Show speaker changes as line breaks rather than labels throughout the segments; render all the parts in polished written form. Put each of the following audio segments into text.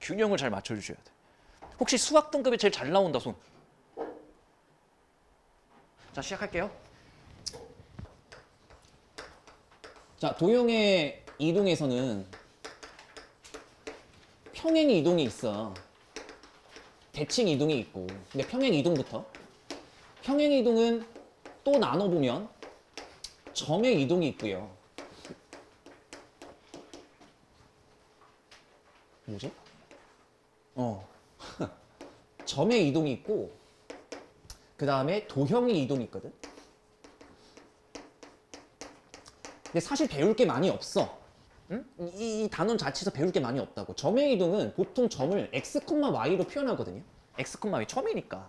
균형을 잘 맞춰주셔야 돼. 혹시 수학 등급에 제일 잘 나온다 손? 자, 시작할게요.
자, 도형의 이동에서는 평행 이동이 있어. 대칭 이동이 있고. 근데 평행 이동부터. 평행 이동은 또 나눠보면 점의 이동이 있고요. 뭐지? 점의 이동이 있고, 그 다음에 도형의 이동이 있거든. 근데 사실 배울 게 많이 없어. 응? 이 단원 자체에서 배울 게 많이 없다고. 점의 이동은 보통 점을 x, y로 표현하거든요.
x, y 처음이니까.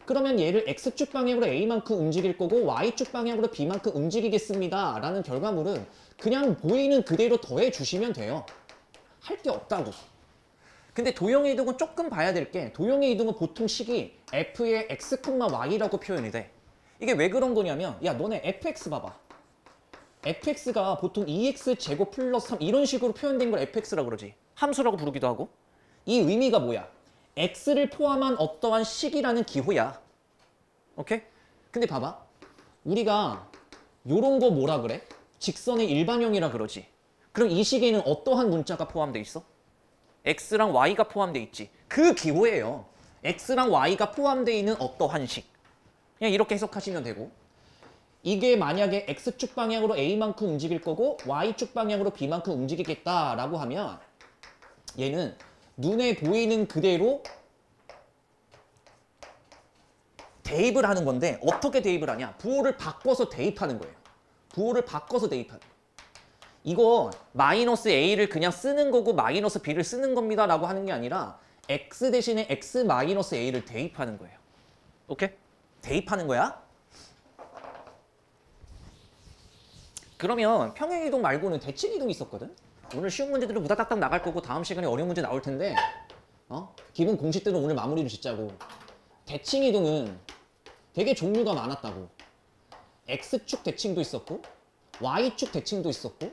그러면 얘를 x축 방향으로 a만큼 움직일 거고 y축 방향으로 b만큼 움직이겠습니다 라는 결과물은 그냥 보이는 그대로 더해 주시면 돼요. 할 게 없다고. 근데 도형의 이동은 조금 봐야 될 게, 도형의 이동은 보통 식이 f의 x, y라고 표현이 돼. 이게 왜 그런 거냐면, 야 너네 fx 봐봐. fx가 보통 2x 제곱 플러스 3 이런 식으로 표현된 걸 fx라고 그러지.
함수라고 부르기도 하고.
이 의미가 뭐야? x를 포함한 어떠한 식이라는 기호야. 오케이? 근데 봐봐. 우리가 요런 거 뭐라 그래? 직선의 일반형이라 그러지. 그럼 이 식에는 어떠한 문자가 포함돼 있어?
x랑 y가 포함돼 있지.
그 기호예요. x랑 y가 포함되어 있는 어떠한 식. 그냥 이렇게 해석하시면 되고, 이게 만약에 x축 방향으로 a만큼 움직일 거고 y축 방향으로 b만큼 움직이겠다라고 하면 얘는 눈에 보이는 그대로 대입을 하는 건데, 어떻게 대입을 하냐? 부호를 바꿔서 대입하는 거예요. 부호를 바꿔서 대입하는 거예요. 이거 마이너스 a를 그냥 쓰는 거고 마이너스 b를 쓰는 겁니다 라고 하는 게 아니라 x 대신에 x 마이너스 a를 대입하는 거예요.
오케이?
대입하는 거야.
그러면
평행이동 말고는 대칭이동이 있었거든. 오늘 쉬운 문제들은 무다닥닥 나갈 거고 다음 시간에 어려운 문제 나올 텐데, 기본 공식대로 오늘 마무리를 짓자고. 대칭이동은 되게 종류가 많았다고. x축 대칭도 있었고 y축 대칭도 있었고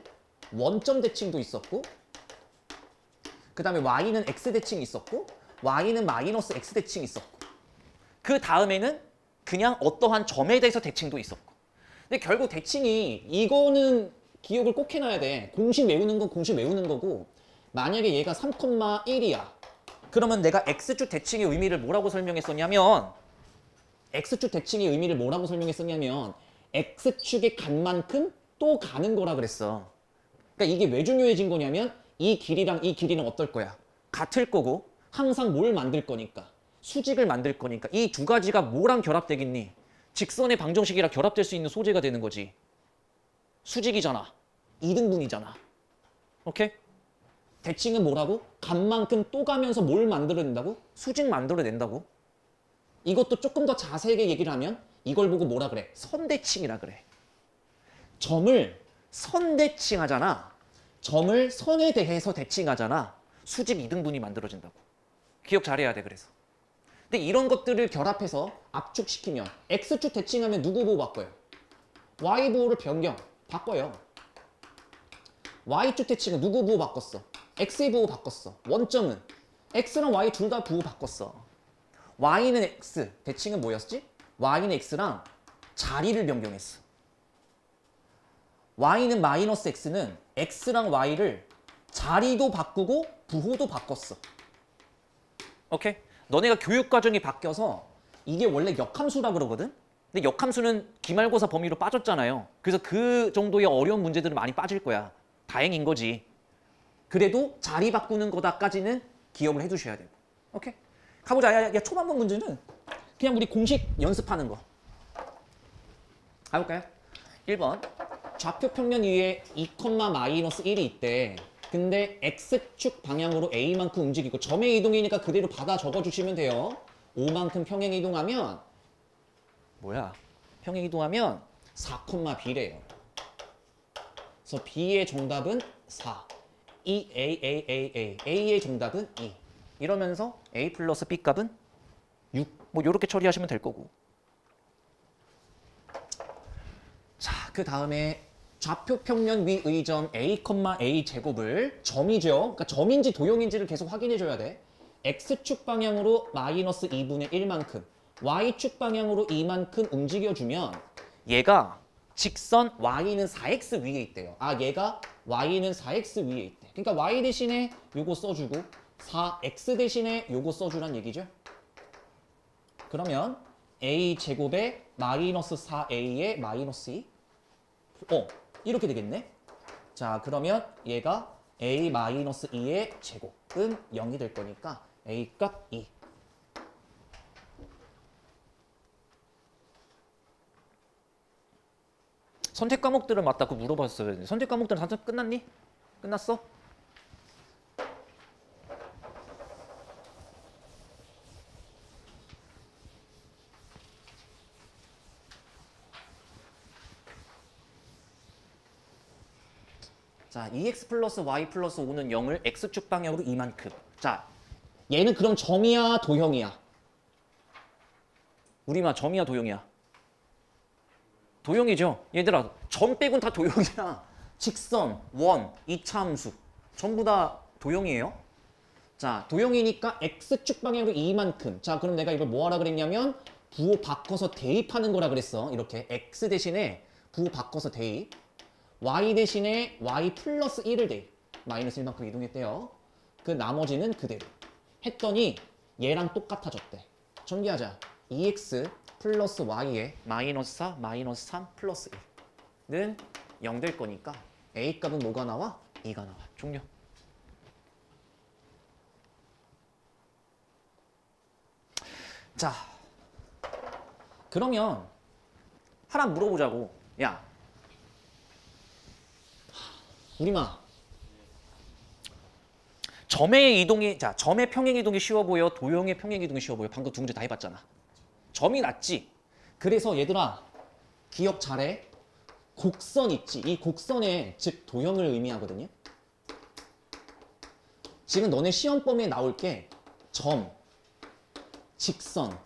원점 대칭도 있었고, 그 다음에 y는 x 대칭이 있었고 y는 마이너스 x 대칭이 있었고,
그 다음에는 그냥 어떠한 점에 대해서 대칭도 있었고.
근데 결국 대칭이, 이거는 기억을 꼭 해놔야 돼. 공식 외우는 건 공식 외우는 거고, 만약에 얘가 3,1이야.
그러면 내가 x축 대칭의 의미를 뭐라고 설명했었냐면,
x축 대칭의 의미를 뭐라고 설명했었냐면 x축에 간 만큼 또 가는 거라 그랬어. 그러니까 이게 왜 중요해진 거냐면, 이 길이랑 이 길이는 어떨 거야?
같을 거고
항상 뭘 만들 거니까?
수직을 만들 거니까. 이 두 가지가 뭐랑 결합되겠니? 직선의 방정식이랑 결합될 수 있는 소재가 되는 거지. 수직이잖아. 2등분이잖아. 오케이?
대칭은 뭐라고? 간 만큼 또 가면서 뭘 만들어낸다고?
수직 만들어낸다고?
이것도 조금 더 자세하게 얘기를 하면 이걸 보고 뭐라 그래?
선대칭이라 그래.
점을
선대칭하잖아.
점을 선에 대해서 대칭하잖아.
수직 2등분이 만들어진다고. 기억 잘해야 돼. 그래서
근데 이런 것들을 결합해서 압축시키면 x축 대칭하면 누구 보호 바꿔요? y 보호를 바꿔요. y축 대칭은 누구 보호 바꿨어? x의 보호 바꿨어. 원점은 x랑 y 둘 다 보호 바꿨어. y는 x, 대칭은 뭐였지? y는 x랑 자리를 변경했어. y는 마이너스 x는 x랑 y를 자리도 바꾸고 부호도 바꿨어.
오케이?
너네가 교육과정이 바뀌어서 이게 원래 역함수라 그러거든?
근데 역함수는 기말고사 범위로 빠졌잖아요. 그래서 그 정도의 어려운 문제들은 많이 빠질 거야. 다행인 거지.
그래도 자리 바꾸는 거다까지는 기억을 해두셔야 되고. 오케이? 가보자. 야, 초반부 문제는 그냥 우리 공식 연습하는 거. 가볼까요?
1번.
좌표 평면 위에 2,-1이 있대. 근데 x축 방향으로 a만큼 움직이고 점의 이동이니까 그대로 받아 적어주시면 돼요. 5만큼 평행 이동하면
뭐야? 평행 이동하면
4,b래요. 그래서 b의 정답은 4. A의 정답은 2.
이러면서 a 플러스 b 값은 6. 뭐 이렇게 처리하시면 될 거고.
자, 그 다음에 좌표 평면 위의 점 a, a 제곱을 점이죠. 그러니까 점인지 도형인지를 계속 확인해 줘야 돼. x축 방향으로 마이너스 2분의 1만큼, y축 방향으로 2만큼 움직여주면 얘가 직선 y는 4x 위에 있대요. 아, 얘가 y는 4x 위에 있대. 그러니까 y 대신에 요거 써주고 4x 대신에 요거 써주란 얘기죠. 그러면 a 제곱에 마이너스 4a에 마이너스 2. 이렇게 되겠네. 자, 그러면 얘가 a 마이너스 2의 제곱은 0이 될 거니까 a 값 2.
선택 과목들은 맞다고 물어봤어야 되는데 선택 과목들은 다 끝났니? 끝났어? 자, 2x 플러스 y 플러스 5는 0을 x축 방향으로 2만큼. 자,
얘는 그럼 점이야, 도형이야?
우리만 점이야 도형이야? 도형이죠. 얘들아, 점 빼곤 다 도형이야. 직선, 원, 이차함수 전부 다 도형이에요.
자, 도형이니까 x축 방향으로 2만큼. 자, 그럼 내가 이걸 뭐 하라 그랬냐면 부호 바꿔서 대입하는 거라 그랬어. 이렇게 x 대신에 부호 바꿔서 대입. y 대신에 y 플러스 1을 대입. 마이너스 1만큼 이동했대요. 그 나머지는 그대로. 했더니 얘랑 똑같아졌대. 정리하자. 2x 플러스 y에
마이너스 4, 마이너스 3, 플러스
1은 0 될 거니까 a 값은 뭐가 나와?
2가 나와. 종료. 자, 그러면 하나 물어보자고. 야,
우리마.
점의 이동이, 자, 점의 평행 이동이 쉬워 보여, 도형의 평행 이동이 쉬워 보여. 방금 두 문제 다 해봤잖아. 점이 낫지.
그래서 얘들아, 기억 잘해. 곡선 있지. 이 곡선의 즉 도형을 의미하거든요. 지금 너네 시험 범위에 나올 게 점, 직선,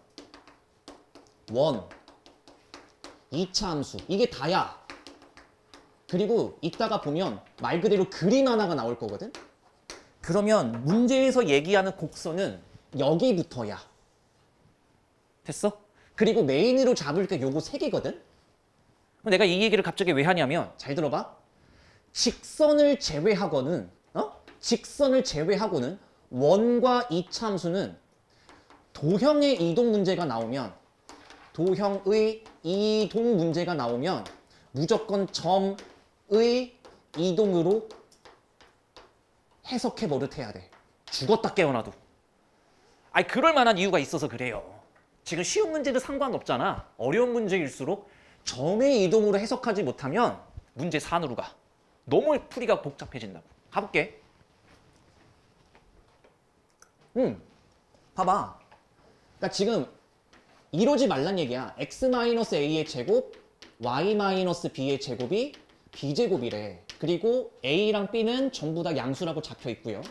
원, 이차함수 이게 다야. 그리고 이따가 보면 말 그대로 그림 하나가 나올 거거든.
그러면 문제에서 얘기하는 곡선은
여기부터야.
됐어?
그리고 메인으로 잡을 게 요거 세 개거든.
내가 이 얘기를 갑자기 왜 하냐면,
잘 들어봐. 직선을 제외하고는 직선을 제외하고는 원과 이차함수는 도형의 이동 문제가 나오면 도형의 이동 문제가 나오면 무조건 점의 이동으로 해석해 버릇해야 돼.
죽었다 깨어나도. 아니, 그럴 만한 이유가 있어서 그래요. 지금 쉬운 문제도 상관없잖아. 어려운 문제일수록 점의 이동으로 해석하지 못하면 문제 4으로 가. 너무 풀이가 복잡해진다고. 가볼게.
봐봐. 그러니까 지금 이러지 말란 얘기야. x-a의 제곱, y-b의 제곱이 b제곱이래. 그리고 a랑 b는 전부 다 양수라고 잡혀 있고요.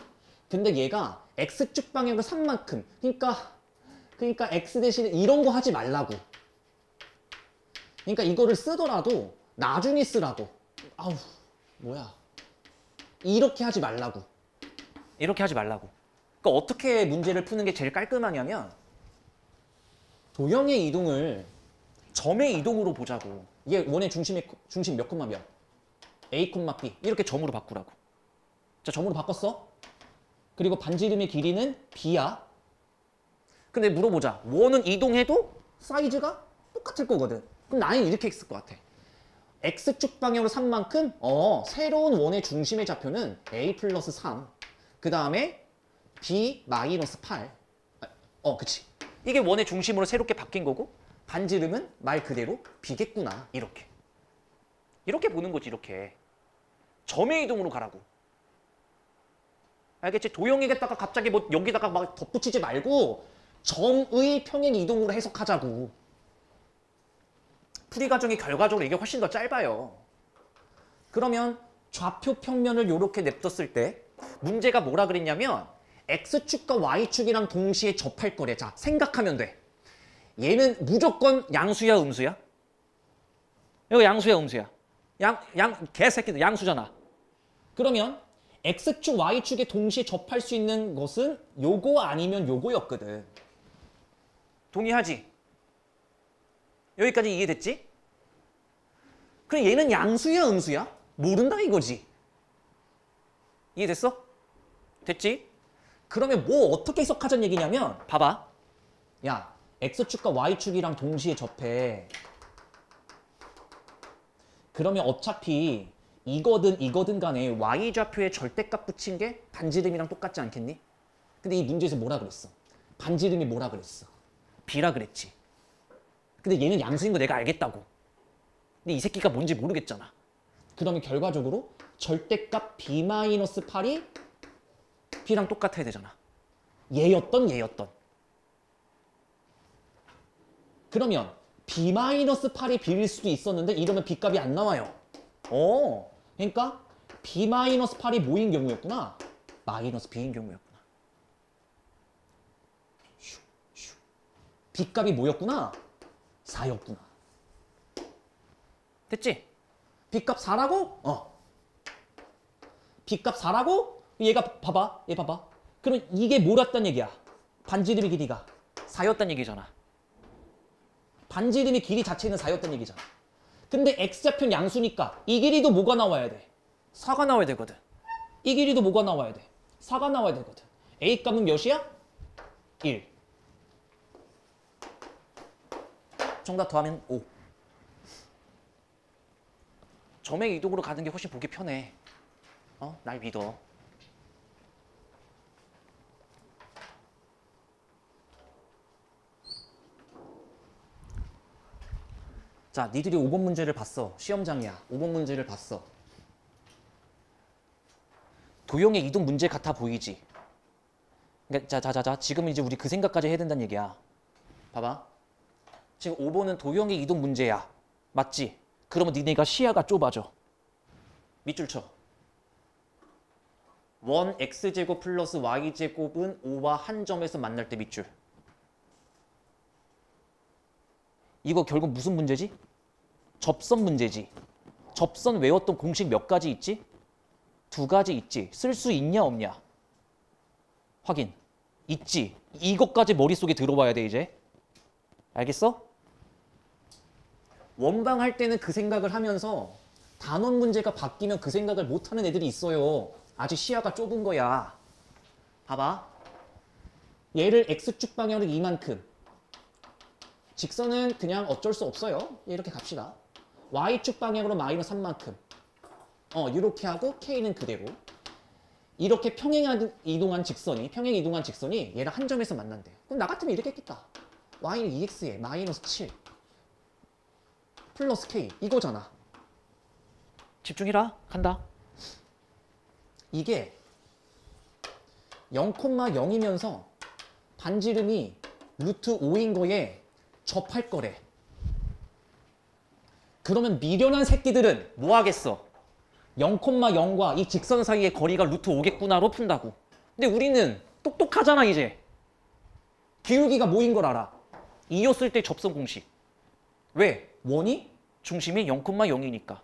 근데 얘가 x축 방향으로 3만큼. 그러니까 x 대신에 이런 거 하지 말라고. 그러니까 이거를 쓰더라도 나중에 쓰라고. 아우, 뭐야. 이렇게 하지 말라고.
이렇게 하지 말라고. 그러니까 어떻게 문제를 푸는 게 제일 깔끔하냐면
도형의 이동을
점의 이동으로 보자고.
이게 원의 중심 몇 콤마 몇? a, b
이렇게 점으로 바꾸라고.
자, 점으로 바꿨어. 그리고 반지름의 길이는 b야.
근데 물어보자. 원은 이동해도
사이즈가 똑같을 거거든. 그럼 나는 이렇게 했을 것 같아. x축 방향으로 3만큼 새로운 원의 중심의 좌표는 a 플러스 3. 그 다음에 b 마이너스 8. 그치.
이게 원의 중심으로 새롭게 바뀐 거고,
반지름은 말 그대로 b겠구나.
이렇게. 이렇게 보는 거지, 이렇게. 점의 이동으로 가라고. 알겠지? 도형이겠다가 갑자기 뭐 여기다가 막
덧붙이지 말고 점의 평행 이동으로 해석하자고.
풀이 과정이 결과적으로 이게 훨씬 더 짧아요.
그러면 좌표 평면을 이렇게 냅뒀을 때 문제가 뭐라 그랬냐면 x축과 y축이랑 동시에 접할 거래. 자, 생각하면 돼. 얘는 무조건
양수야, 음수야? 이거 양수야, 음수야? 개새끼들 양수잖아.
그러면 X축, Y축에 동시에 접할 수 있는 것은 요거 아니면 요거였거든.
동의하지? 여기까지 이해됐지? 그럼 얘는 양수야, 음수야? 모른다 이거지. 이해됐어? 됐지? 그러면 뭐 어떻게 해석하자는 얘기냐면 봐봐.
야, X축과 Y축이랑 동시에 접해. 그러면 어차피 이거든 간에
y좌표에 절대값 붙인 게 반지름이랑 똑같지 않겠니?
근데 이 문제에서 뭐라 그랬어? 반지름이 뭐라 그랬어?
b라 그랬지. 근데 얘는 양수인 거 내가 알겠다고. 근데 이 새끼가 뭔지 모르겠잖아.
그러면 결과적으로 절대값 B-8이
b랑 똑같아야 되잖아.
얘였던. 그러면 B-8이 B일 수도 있었는데 이러면 B값이 안 나와요. 그러니까 B-8이 뭐인 경우였구나?
마이너스 b인 경우였구나.
B값이 뭐였구나? 4였구나.
됐지?
B값 4라고? B값 4라고? 얘가 봐봐. 얘 봐봐. 그럼 이게 뭐랬단 얘기야? 반지름의 길이가.
4였단 얘기잖아.
반지름의 길이 자체는 4였단 얘기잖아. 근데 X좌표는 양수니까 이 길이도 뭐가 나와야 돼?
4가 나와야 되거든.
이 길이도 뭐가 나와야 돼? 4가 나와야 되거든. A값은 몇이야? 1.
정답 더하면 5. 점의 이동으로 가는 게 훨씬 보기 편해. 날 믿어.
자, 니들이 5번 문제를 봤어. 시험장이야. 5번 문제를 봤어.
도형의 이동 문제 같아 보이지? 그러니까 자. 지금 이제 우리 그 생각까지 해야 된다는 얘기야. 봐봐. 지금 5번은 도형의 이동 문제야. 맞지? 그러면 니네가 시야가 좁아져. 밑줄 쳐. 1x제곱 플러스 y제곱은 5와 한 점에서 만날 때 밑줄. 이거 결국 무슨 문제지? 접선 문제지. 접선 외웠던 공식 몇 가지 있지? 2가지 있지. 쓸 수 있냐 없냐? 확인. 있지. 이것까지 머릿속에 들어와야 돼 이제. 알겠어?
원방 할 때는 그 생각을 하면서 단원 문제가 바뀌면 그 생각을 못하는 애들이 있어요. 아직 시야가 좁은 거야. 봐봐. 얘를 X축 방향으로 이만큼. 직선은 그냥 어쩔 수 없어요. 이렇게 갑시다. Y축 방향으로 마이너스 3만큼. 이렇게 하고 K는 그대로. 이렇게 평행 이동한 직선이 얘랑 한 점에서 만난대. 그럼 나 같으면 이렇게 했겠다. Y는 2X에 마이너스 7 플러스 K 이거잖아.
집중해라. 간다.
이게 0,0이면서 반지름이 루트 5인 거에 접할 거래. 그러면 미련한 새끼들은
뭐 하겠어?
0,0과
이 직선 사이의 거리가 루트 5겠구나로 푼다고. 근데 우리는 똑똑하잖아 이제.
기울기가 뭐인 걸 알아.
2였을 때 접선 공식. 왜?
원이?
중심이 0,0이니까.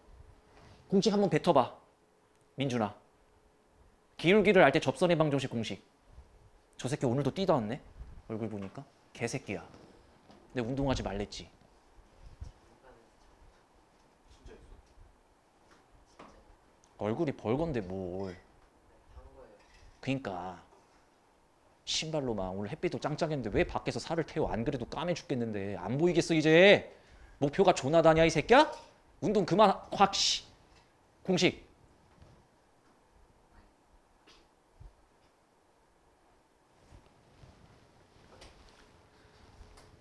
공식 한번 뱉어봐. 민준아. 기울기를 알 때 접선의 방정식 공식. 저 새끼 오늘도 뛰다 왔네. 얼굴 보니까. 개새끼야. 근데 운동하지 말랬지. 얼굴이 벌건데 뭘. 그니까 신발로 막 오늘 햇빛도 짱짱했는데 왜 밖에서 살을 태워. 안 그래도 까매 죽겠는데 안 보이겠어 이제. 목표가 조나다냐 이 새끼야? 운동 그만 확 씨. 공식.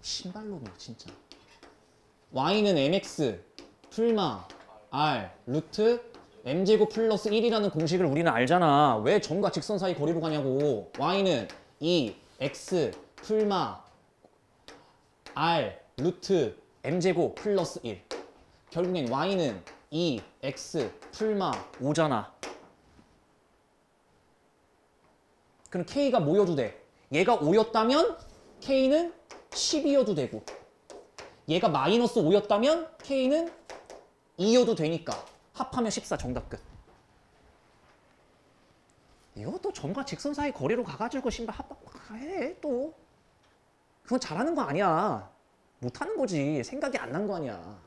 신발놈이 진짜. Y는 mx 풀마 r 루트 m제곱 플러스 1이라는 공식을 우리는 알잖아. 왜 점과 직선 사이 거리로 가냐고. Y는 2x 풀마 r 루트 m제곱 플러스 1. 결국엔 Y는 2x 풀마
5잖아.
그럼 K가 뭐여도 돼? 얘가 5였다면 K는 12여도 되고 얘가 마이너스 5였다면 K는 2여도 되니까
합하면 14 정답 끝. 이것도 점과 직선 사이 거리로 가가지고 신발 합해 또. 그건 잘하는 거 아니야. 못하는 거지. 생각이 안 난 거 아니야.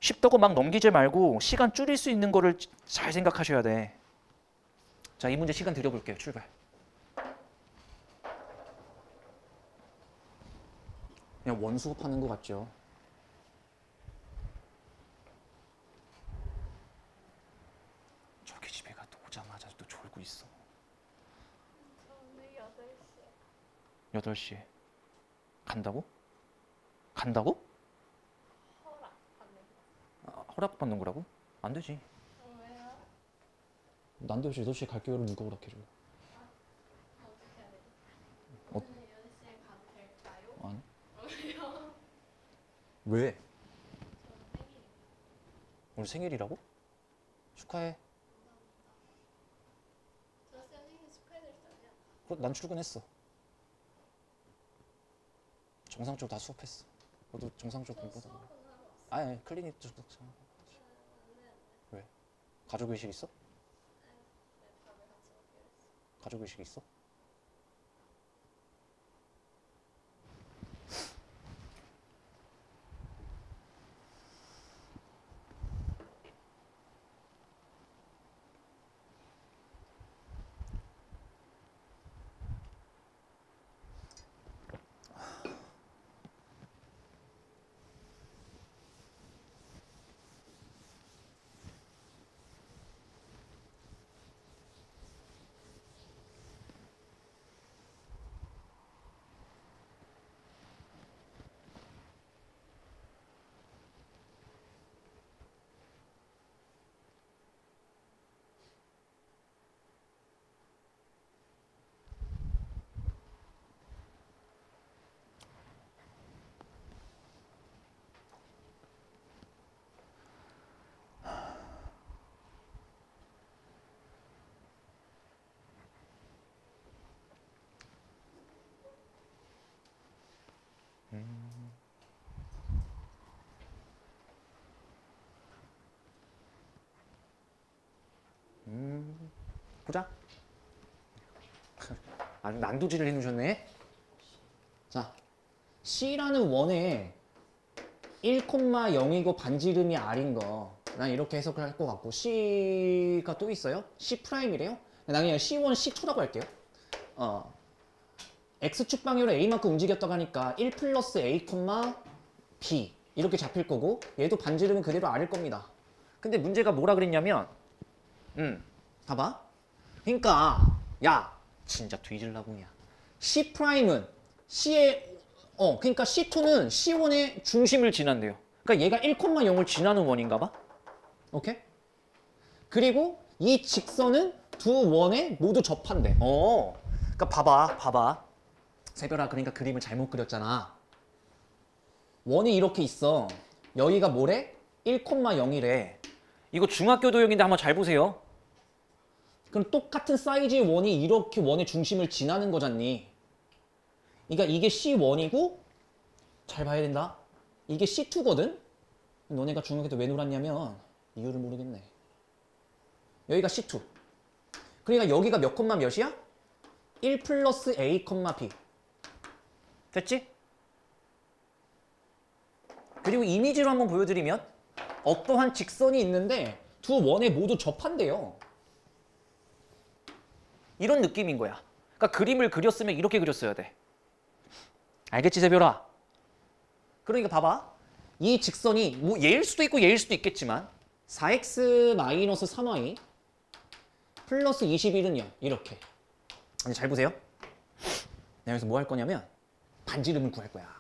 쉽다고 막 넘기지 말고 시간 줄일 수 있는 거를 잘 생각하셔야 돼. 자, 이 문제 시간 들여볼게요. 출발. 그냥 원수업하는 거 같죠? 저기 집에 가 또 오자마자 또 졸고 있어.
오늘 8시에
8시에. 간다고? 간다고?
허락 받는 거.
허락받는 거라고? 안 되지.
왜요?
난데 8시에 갈 기회를 누가 허락해줘?
어떻게 해야 되지?
어?
오늘 10시에 가도 될까요?
아니.
왜요?
왜?
저는 생일이
오늘 생일이라고? 축하해.
저 생일 축하해드렸잖아요.
난 출근했어. 정상적으로 다 수업했어. 너도 정상적으로
저
공부하다.
수업은 하러 왔어요.
아니, 클리닉 좀.
네,
왜? 가족의식 있어?
네, 밥을 같이 먹기로 했어요.
가족의식 있어? 보자. 아주 난도질을 해놓으셨네.
자, C라는 원에 1,0이고 반지름이 R인 거. 난 이렇게 해석을 할 것 같고 C가 또 있어요? C'이래요? 난 그냥 C1, C2라고 할게요. X축 방향으로 A만큼 움직였다고 하니까 1 플러스 A, B 이렇게 잡힐 거고 얘도 반지름은 그대로 R일 겁니다.
근데 문제가 뭐라 그랬냐면,
봐봐. 그러니까 야
진짜 뒤질라고 그냥.
C'은 C의 그러니까 C2는 C1의
중심을 지난대요.
그러니까 얘가
1,0을 지나는 원인가 봐?
오케이? 그리고 이 직선은 두 원에 모두 접한대.
그러니까 봐봐.
세별아, 그러니까 그림을 잘못 그렸잖아. 원이 이렇게 있어. 여기가 뭐래? 1,0이래.
이거 중학교 도형인데 한번 잘 보세요.
그럼 똑같은 사이즈의 원이 이렇게 원의 중심을 지나는 거잖니. 그러니까 이게 C1이고 잘 봐야 된다. 이게 C2거든. 너네가 중학교 때 왜 놀았냐면 이유를 모르겠네. 여기가 C2. 그러니까 여기가 몇 콤마 몇이야? 1 플러스 A, B.
됐지? 그리고 이미지로 한번 보여드리면
어떠한 직선이 있는데 두 원에 모두 접한대요.
이런 느낌인 거야. 그러니까 그림을 그렸으면 이렇게 그렸어야 돼. 알겠지, 세별아?
그러니까 봐봐. 이 직선이
뭐 얘일 수도 있고 얘일 수도 있겠지만
4x 마이너스 3y 플러스 21은 0 이렇게.
아니, 잘 보세요.
내가 여기서 뭐 할 거냐면 반지름을 구할 거야.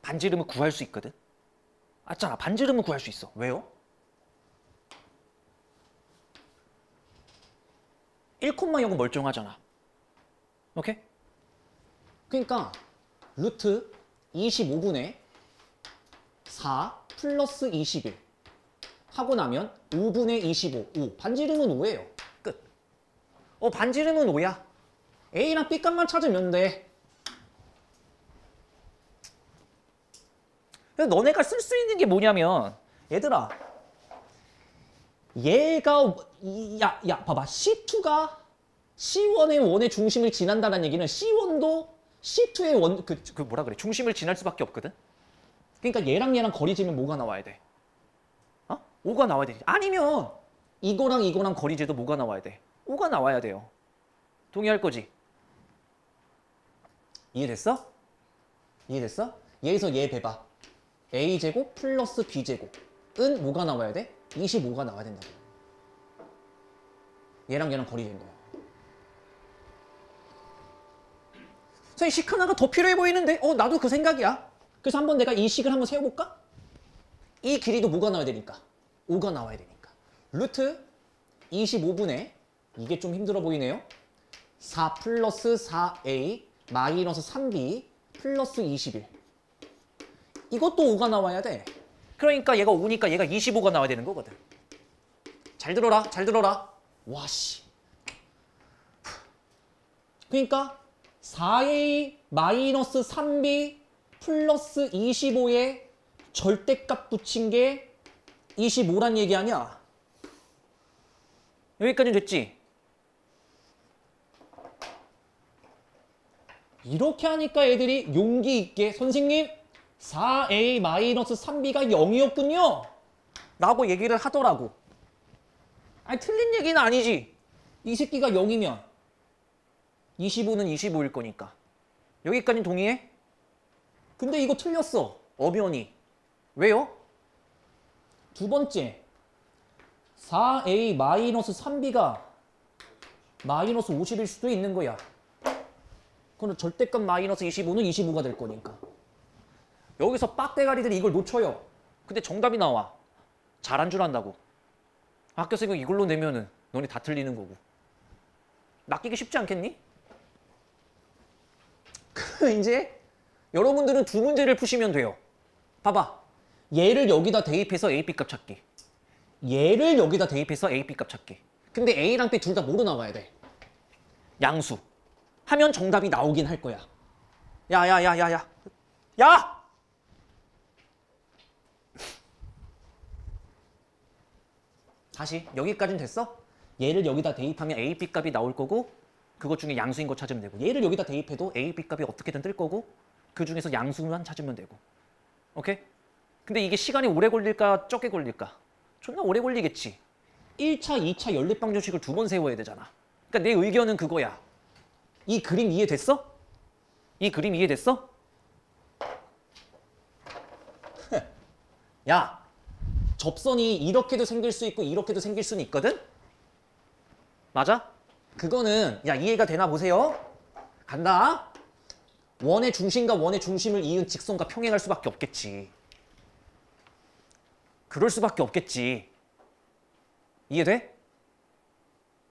반지름을 구할 수 있거든. 맞잖아. 반지름은 구할 수 있어. 왜요? 1,0은 멀쩡하잖아. 오케이?
그러니까 루트 25분의 4 플러스 21 하고 나면 5분의 25 5. 반지름은 5예요.
끝. 반지름은 5야.
A랑 B값만 찾으면 돼.
그래서 너네가 쓸 수 있는 게 뭐냐면 얘들아
얘가 봐봐. C2가 C1의 원의 중심을 지난다는 얘기는 C1도 C2의 원
그 뭐라 그래 중심을 지날 수밖에 없거든.
그러니까 얘랑 거리 재면
뭐가 나와야 돼? 어? 5가 나와야 돼. 아니면 이거랑 거리 재도 뭐가 나와야 돼? 5가 나와야 돼요. 동의할 거지?
이해됐어? 이해됐어? 얘에서 얘 배봐. A제곱 플러스 B제곱은 뭐가 나와야 돼? 25가 나와야 된다. 얘랑 거리 잰 거야.
선생님 식 하나가 더 필요해 보이는데? 나도 그 생각이야.
그래서 한번 내가 이 식을 한번 세워볼까? 이 길이도 뭐가 나와야 되니까? 5가 나와야 되니까. 루트 25분의 이게 좀 힘들어 보이네요. 4 플러스 4a 마이너스 3b 플러스 21. 이것도 5가 나와야 돼.
그러니까 얘가 5니까 얘가 25가 나와야 되는 거거든.
잘 들어라, 잘 들어라. 와, 씨. 그러니까 4a 마이너스 3b 플러스 25에 절대값 붙인 게 25란 얘기 아니야?
여기까지는 됐지?
이렇게 하니까 애들이 용기 있게 선생님 4a 마이너스 3b가 0이었군요
라고 얘기를 하더라고. 아니 틀린 얘기는 아니지.
이 새끼가 0이면
25는 25일 거니까. 여기까지는 동의해?
근데 이거 틀렸어.
엄연히. 왜요?
두 번째 4a 마이너스 3b가 마이너스 50일 수도 있는 거야. 그럼 절대값 마이너스 25는 25가 될 거니까.
여기서 빡대가리들이 이걸 놓쳐요. 근데 정답이 나와. 잘한 줄 안다고. 학교 생각 이걸로 내면은 너네 다 틀리는 거고. 낚이기 쉽지 않겠니? 이제 여러분들은 두 문제를 푸시면 돼요. 봐봐. 얘를 여기다 대입해서 A, B 값 찾기. 얘를 여기다 대입해서 A, B 값 찾기.
근데 a랑 b 둘 다 뭐로 나와야 돼?
양수. 하면 정답이 나오긴 할 거야. 야! 야! 다시 여기까지는 됐어? 얘를 여기다 대입하면 A, B 값이 나올 거고 그것 중에 양수인 거 찾으면 되고 얘를 여기다 대입해도 A, B 값이 어떻게든 뜰 거고 그 중에서 양수만 찾으면 되고. 오케이? 근데 이게 시간이 오래 걸릴까 적게 걸릴까? 존나 오래 걸리겠지. 1차, 2차 연립방정식을 두 번 세워야 되잖아. 그러니까 내 의견은 그거야. 이 그림 이해됐어? 이 그림 이해됐어? 야, 접선이 이렇게도 생길 수 있고 이렇게도 생길 수는 있거든? 맞아? 그거는 야 이해가 되나 보세요. 간다. 원의 중심과 원의 중심을 이은 직선과 평행할 수밖에 없겠지. 그럴 수밖에 없겠지. 이해돼?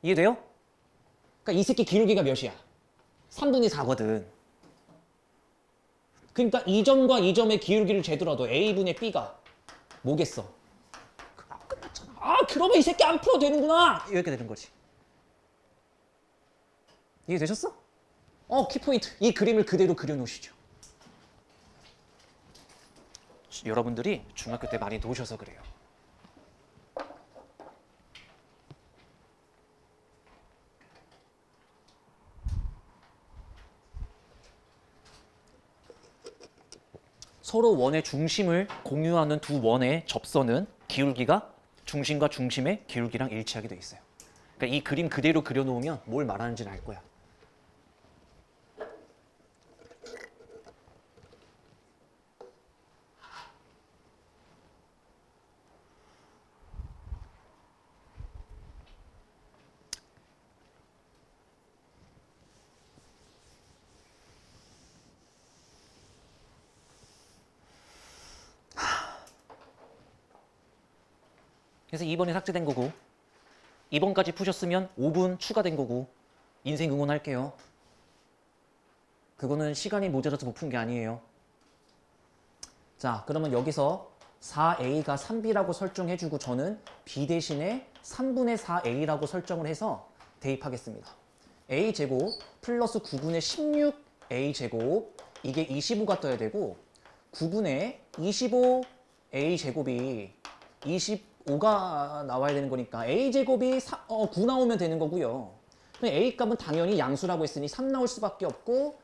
이해돼요?
그러니까 이 새끼 기울기가 몇이야?
3분의 4거든.
그러니까 이 점과 이 점의 기울기를 재더라도 a분의 b가 뭐겠어?
끝났잖아.
아 그러면 이 새끼 안 풀어도 되는구나.
이렇게 되는 거지. 이해되셨어?
키포인트. 이 그림을 그대로 그려놓으시죠.
여러분들이 중학교 때 많이 놓으셔서 그래요. 서로 원의 중심을 공유하는 두 원의 접선은 기울기가 중심과 중심의 기울기랑 일치하게 돼 있어요. 그러니까 이 그림 그대로 그려놓으면 뭘 말하는지는 알 거야. 그래서 2번이 삭제된 거고 2번까지 푸셨으면 5분 추가된 거고 인생 응원할게요. 그거는 시간이 모자라서 못 푼 게 아니에요.
자 그러면 여기서 4a가 3b라고 설정해주고 저는 b 대신에 3분의 4a라고 설정을 해서 대입하겠습니다. a제곱 플러스 9분의 16a제곱 이게 25가 떠야 되고 9분의 25a 제곱이 25가 나와야 되는 거니까 a 제곱이 9 나오면 되는 거고요. a 값은 당연히 양수라고 했으니 3 나올 수밖에 없고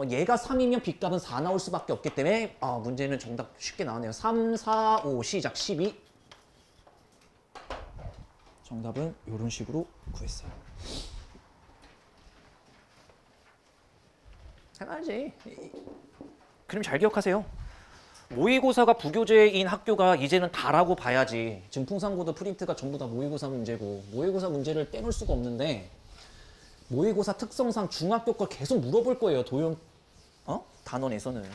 얘가 3이면 b 값은 4 나올 수밖에 없기 때문에 문제는 정답 쉽게 나오네요. 3, 4, 5 시작 12. 정답은 이런 식으로 구했어요. 해가지.
그럼 잘 기억하세요. 모의고사가 부교재인 학교가 이제는 다라고 봐야지.
지금 풍산고도 프린트가 전부 다 모의고사 문제고 모의고사 문제를 빼놓을 수가 없는데 모의고사 특성상 중학교 걸 계속 물어볼 거예요. 도형
단원에서는.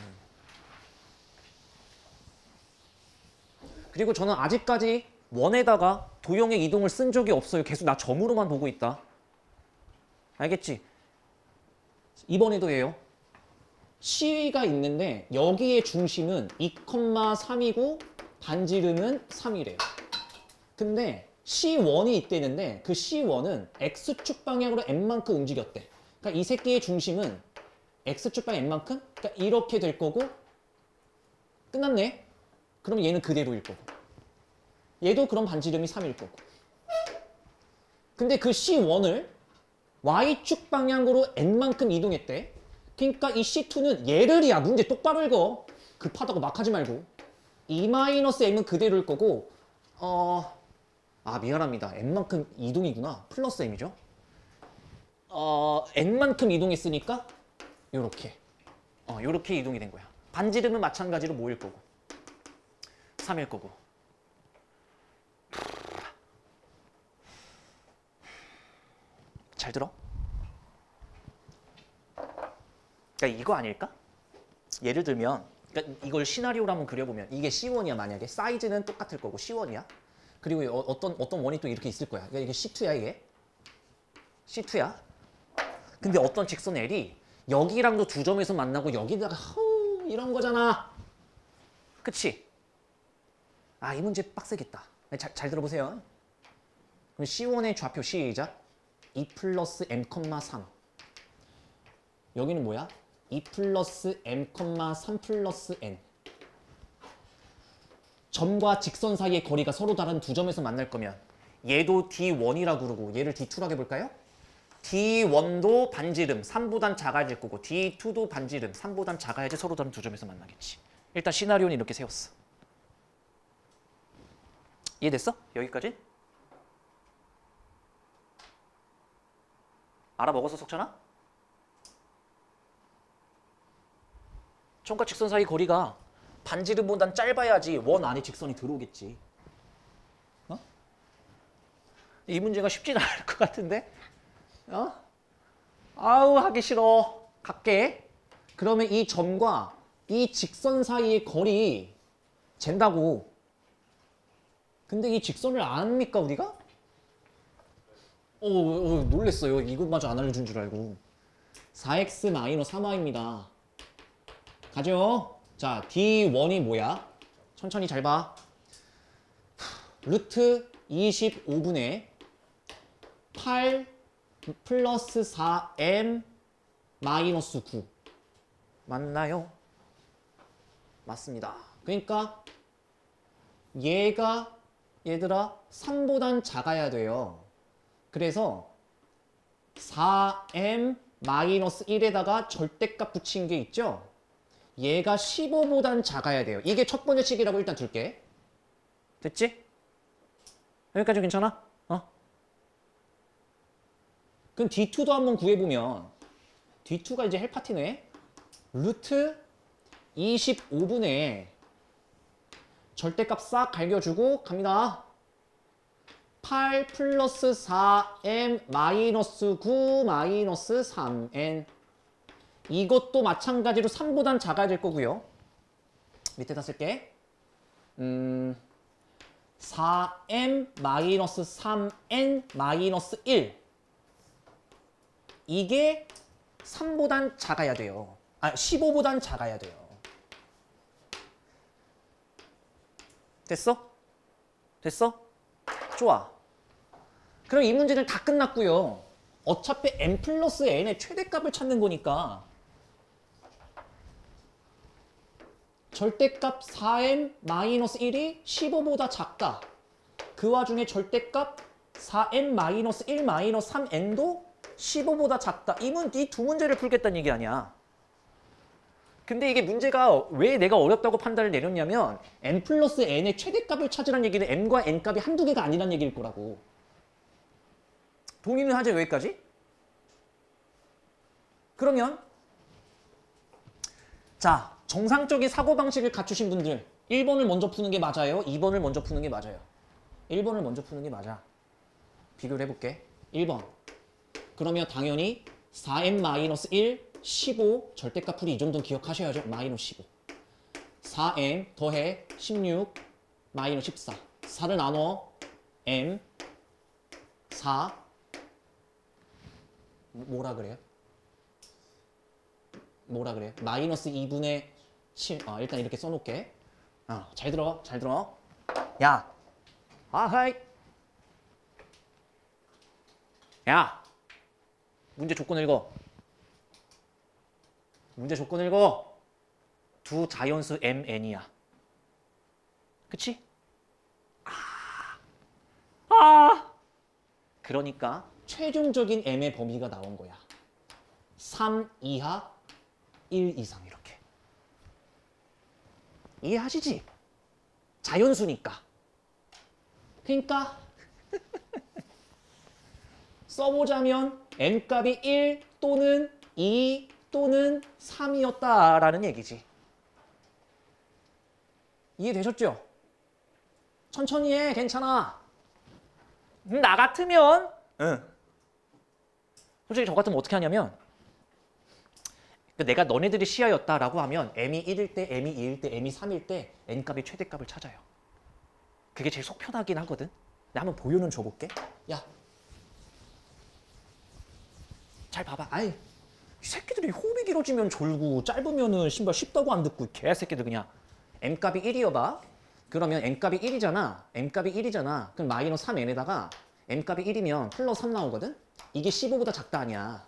그리고 저는 아직까지 원에다가 도형의 이동을 쓴 적이 없어요. 계속 나 점으로만 보고 있다. 알겠지? 이번에도 해요. C가 있는데 여기의 중심은 2,3이고 반지름은 3이래요. 근데 C1이 있대는데 그 C1은 X축 방향으로 N만큼 움직였대. 그러니까 이 새끼의 중심은 X축 방향 N만큼? 그러니까 이렇게 될 거고 끝났네. 그럼 얘는 그대로일 거고 얘도 그럼 반지름이 3일 거고. 근데 그 C1을 Y축 방향으로 N만큼 이동했대. 그러니까 이 C2는 얘를이야. 문제 똑바로 읽어. 급하다고 막 하지 말고. 2-M은 그대로일 거고 미안합니다. N만큼 이동이구나. 플러스 M이죠. N만큼 이동했으니까 요렇게
요렇게 이동이 된 거야. 반지름은 마찬가지로 뭐일 거고 3일 거고. 잘 들어? 그러니까 이거 아닐까? 예를 들면 그러니까 이걸 시나리오로 한번 그려보면 이게 C1이야. 만약에 사이즈는 똑같을 거고 C1이야. 그리고 어떤 원이 또 이렇게 있을 거야. 그러니까 이게 C2야. 이게 C2야. 근데 어떤 직선 L이 여기랑도 두 점에서 만나고 여기다가 이런 거잖아. 그치? 이 문제 빡세겠다. 잘 들어보세요. 그럼 C1의 좌표 시작. 2 플러스 M, 3. 여기는 뭐야? 2 플러스 M, 3 플러스 N. 점과 직선 사이의 거리가 서로 다른 두 점에서 만날 거면 얘도 D1이라고 그러고 얘를 D2라고 해볼까요? D1도 반지름 3보단 작아질 거고 D2도 반지름 3보단 작아야지 서로 다른 두 점에서 만나겠지. 일단 시나리오는 이렇게 세웠어. 이해됐어? 여기까지? 알아먹었어, 석천아? 점과 직선 사이 거리가 반지름보단 짧아야지 원 안에 직선이 들어오겠지. 이 문제가 쉽진 않을 것 같은데? 아우 하기 싫어. 갈게.
그러면 이 점과 이 직선 사이의 거리 잰다고. 근데 이 직선을 압니까 우리가? 놀랬어요. 이것마저 안 알려준 줄 알고. 4x-3y입니다. 가죠. 자, D1이 뭐야? 천천히 잘 봐. 루트 25분의 8 플러스 4m 마이너스 9.
맞나요?
맞습니다. 그러니까 얘가 얘들아 3보단 작아야 돼요. 그래서 4m 마이너스 1에다가 절대값 붙인 게 있죠? 얘가 15보단 작아야 돼요. 이게 첫 번째 식이라고 일단 둘게.
됐지? 여기까지 괜찮아?
그럼 D2도 한번 구해보면 D2가 이제 헬파티네. 루트 25분의 절대값 싹 갈겨주고 갑니다. 8 플러스 4m 마이너스 9 마이너스 3n. 이것도 마찬가지로 3보단 작아야 될 거고요. 밑에다 쓸게. 4m 마이너스 3n 마이너스 1. 이게 3보단 작아야 돼요. 15보단 작아야 돼요.
됐어? 됐어?
좋아. 그럼 이 문제는 다 끝났고요. 어차피 n 플러스 n의 최대값을 찾는 거니까 절대값 4m 마이너스 1이 15보다 작다. 그 와중에 절대값 4m 마이너스 1 마이너스 3n도 15보다 작다. 이 두 문제를 풀겠다는 얘기 아니야. 근데 이게 문제가 왜 내가 어렵다고 판단을 내렸냐면 n 플러스 n의 최대값을 찾으라는 얘기는 m과 n값이 한두 개가 아니란 얘기일 거라고. 동의는 하죠, 여기까지? 그러면 자, 정상적인 사고방식을 갖추신 분들 1번을 먼저 푸는 게 맞아요? 2번을 먼저 푸는 게 맞아요? 1번을 먼저 푸는 게 맞아. 비교를 해볼게. 1번. 그러면 당연히 4m-1 15 절대값 풀이 이 정도는 기억하셔야죠. 마이너스 15. 4m 더해 16 마이너스 14. 4를 나눠 m 4 뭐라 그래요? 뭐라 그래요? 마이너스 2분의 7. 일단 이렇게 써놓을게. 잘 들어. 잘 들어. 야. 아하이. 야. 문제 조건 읽어. 문제 조건 읽어. 두 자연수 m, n이야. 그치? 그러니까 최종적인 m의 범위가 나온 거야. 3 이하 1 이상 이렇게. 이해하시지? 자연수니까. 그러니까 써보자면 n값이 1 또는 2 또는 3이었다라는 얘기지. 이해되셨죠? 천천히 해. 괜찮아. 나 같으면 솔직히 저 같으면 어떻게 하냐면 내가 너네들이 시야였다라고 하면 m이 1일 때, m이 2일 때, m이 3일 때 n값의 최대값을 찾아요. 그게 제일 속 편하긴 하거든. 내가 한번 보여는 줘볼게. 야, 잘 봐봐. 아이, 이 새끼들이 호흡이 길어지면 졸고 짧으면은 신발 쉽다고 안 듣고 개새끼들 그냥. m값이 1이어봐. 그러면 n값이 1이잖아. m값이 1이잖아. 그럼 마이너스 3n에다가 m값이 1이면 플러스 3 나오거든? 이게 15보다 작다 아니야.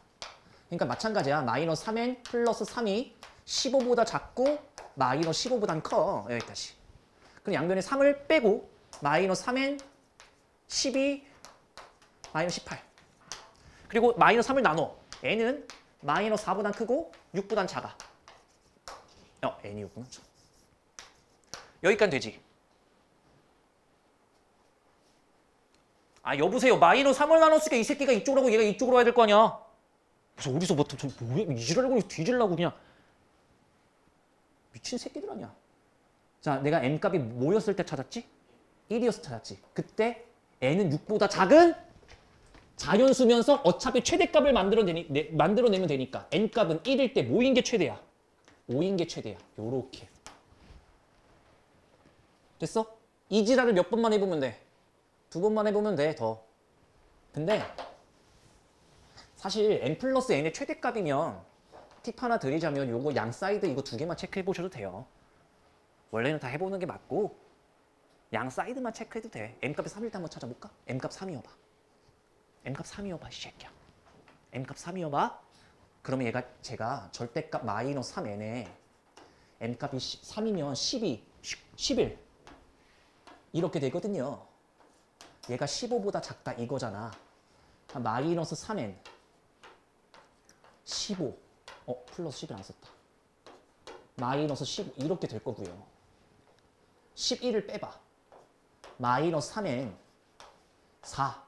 그러니까 마찬가지야. 마이너스 3n 플러스 3이 15보다 작고 마이너스 15보단 커. 여기까지. 그럼 양변에 3을 빼고 마이너스 3n 12 마이너스 18. 그리고 마이너스 3을 나눠. n은 마이너스 4보단 크고 6보단 작아. n이었구나. 여기까지 되지. 여보세요. 마이너스 3을 나눴으니까 이 새끼가 이쪽으로 하고 얘가 이쪽으로 와야 될 거 아니야. 그래서 어디서 뭐야? 이지랄고 뒤질라고 그냥. 미친 새끼들 아니야. 자, 내가 n값이 뭐였을 때 찾았지? 1이었을 때 찾았지. 그때 n은 6보다 작은 자연수면서 어차피 최대값을 만들어내면 되니까 n값은 1일 때 뭐인 게 최대야? 5인 게 최대야. 요렇게. 됐어? 이 지랄을 몇 번만 해보면 돼. 2번만 해보면 돼, 더. 근데 사실 n 플러스 n의 최대값이면 팁 하나 드리자면 요거 양 사이드 이거 두 개만 체크해 보셔도 돼요. 원래는 다 해보는 게 맞고 양 사이드만 체크해도 돼. m값이 3일 때 한번 찾아볼까? m값 3이어봐. m값 3이어봐, 이 새끼야. m값 3이어봐. 그러면 제가 절대값 마이너스 3n에 m값이 3이면 12, 11 이렇게 되거든요. 얘가 15보다 작다 이거잖아. 마이너스 3n 15 플러스 11 안 썼다. 마이너스 15 이렇게 될 거고요. 11을 빼봐. 마이너스 3n 4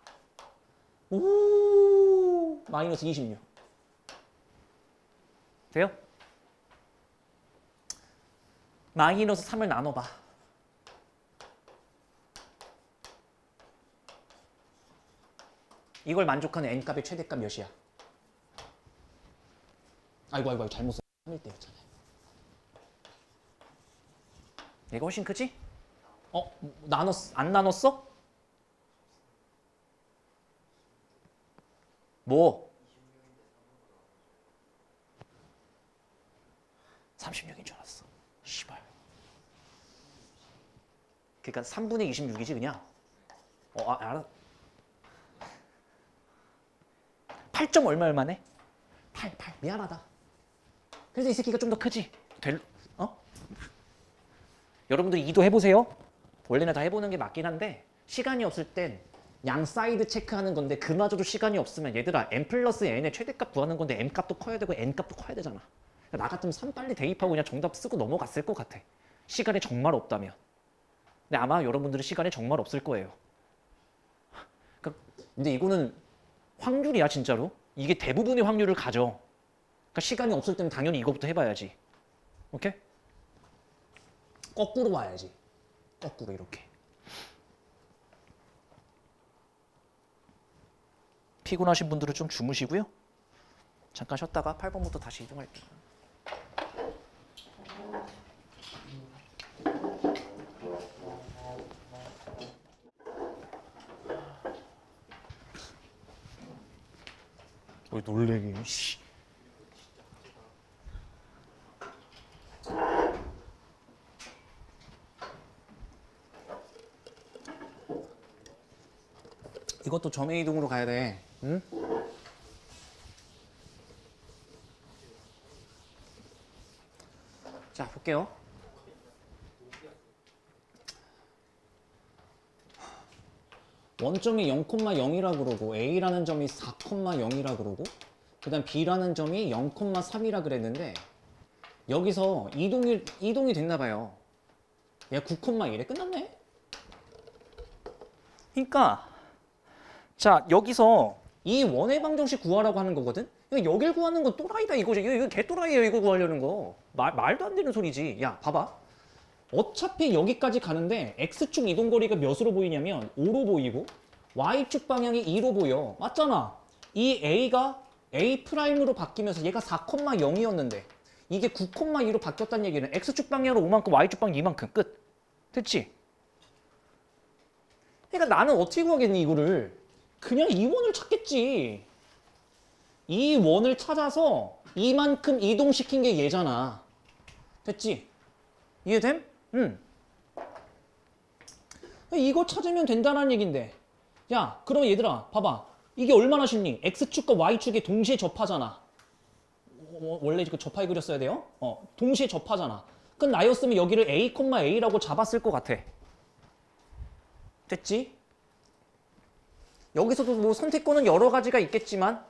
오 마이너스 26 돼요? 마이너스 3을 나눠봐. 이걸 만족하는 n값의 최대값 몇이야? 아이고 잘못 썼어. 3일 때였잖아요. 얘가 훨씬 크지? 안 나눴어? 뭐? 36인 줄 알았어. 씨발. 그러니까 3분의 26이지 그냥. 알아. 8점 얼마네? 8 미안하다. 그래서 이 새끼가 좀 더 크지?
여러분들 2도 해보세요. 원래는 다 해보는 게 맞긴 한데 시간이 없을 땐 양 사이드 체크하는 건데 그마저도 시간이 없으면 얘들아 m 플러스 n의 최대값 구하는 건데 m 값도 커야 되고 n 값도 커야 되잖아. 나 같으면 3 빨리 대입하고 그냥 정답 쓰고 넘어갔을 것 같아. 시간이 정말 없다면. 근데 아마 여러분들은 시간이 정말 없을 거예요. 근데 이거는 확률이야 진짜로. 이게 대부분의 확률을 가져. 그러니까 시간이 없을 때는 당연히 이거부터 해봐야지. 오케이?
거꾸로 와야지.
거꾸로 이렇게. 피곤하신 분들은 좀 주무시고요. 잠깐 쉬었다가 8번부터 다시 이동할게요. 왜 놀래기? 씨.
이것도 점의 이동으로 가야 돼. 응?
자, 볼게요.
원점이 0,0이라 그러고 A라는 점이 4,0이라 그러고 그다음 B라는 점이 0,3이라 그랬는데 여기서 이동이 됐나 봐요. 얘 9,1에 끝났네.
그러니까 자, 여기서
이 원의 방정식 구하라고 하는 거거든. 그러니까 여길 구하는 건 또라이다 이거지. 이거 개또라이예요. 이거 구하려는 거. 말도 안 되는 소리지. 야, 봐봐. 어차피 여기까지 가는데 X축 이동거리가 몇으로 보이냐면 5로 보이고 Y축 방향이 2로 보여. 맞잖아. 이 A가 A'로 바뀌면서 얘가 4,0이었는데 이게 9,2로 바뀌었다는 얘기는 X축 방향으로 5만큼, Y축 방향 2만큼. 끝. 됐지? 그러니까 나는 어떻게 구하겠니 이거를. 그냥 이 원을 찾겠지. 이 원을 찾아서 이만큼 이동시킨 게 얘잖아. 됐지? 이해됨? 응. 이거 찾으면 된다는 얘긴데. 야, 그럼 얘들아, 봐봐. 이게 얼마나 쉽니? X축과 Y축이 동시에 접하잖아. 원래 그 접하게 그렸어야 돼요? 동시에 접하잖아. 그럼 나였으면 여기를 A, A라고 잡았을 것 같아. 됐지? 여기서도 뭐 선택권은 여러 가지가 있겠지만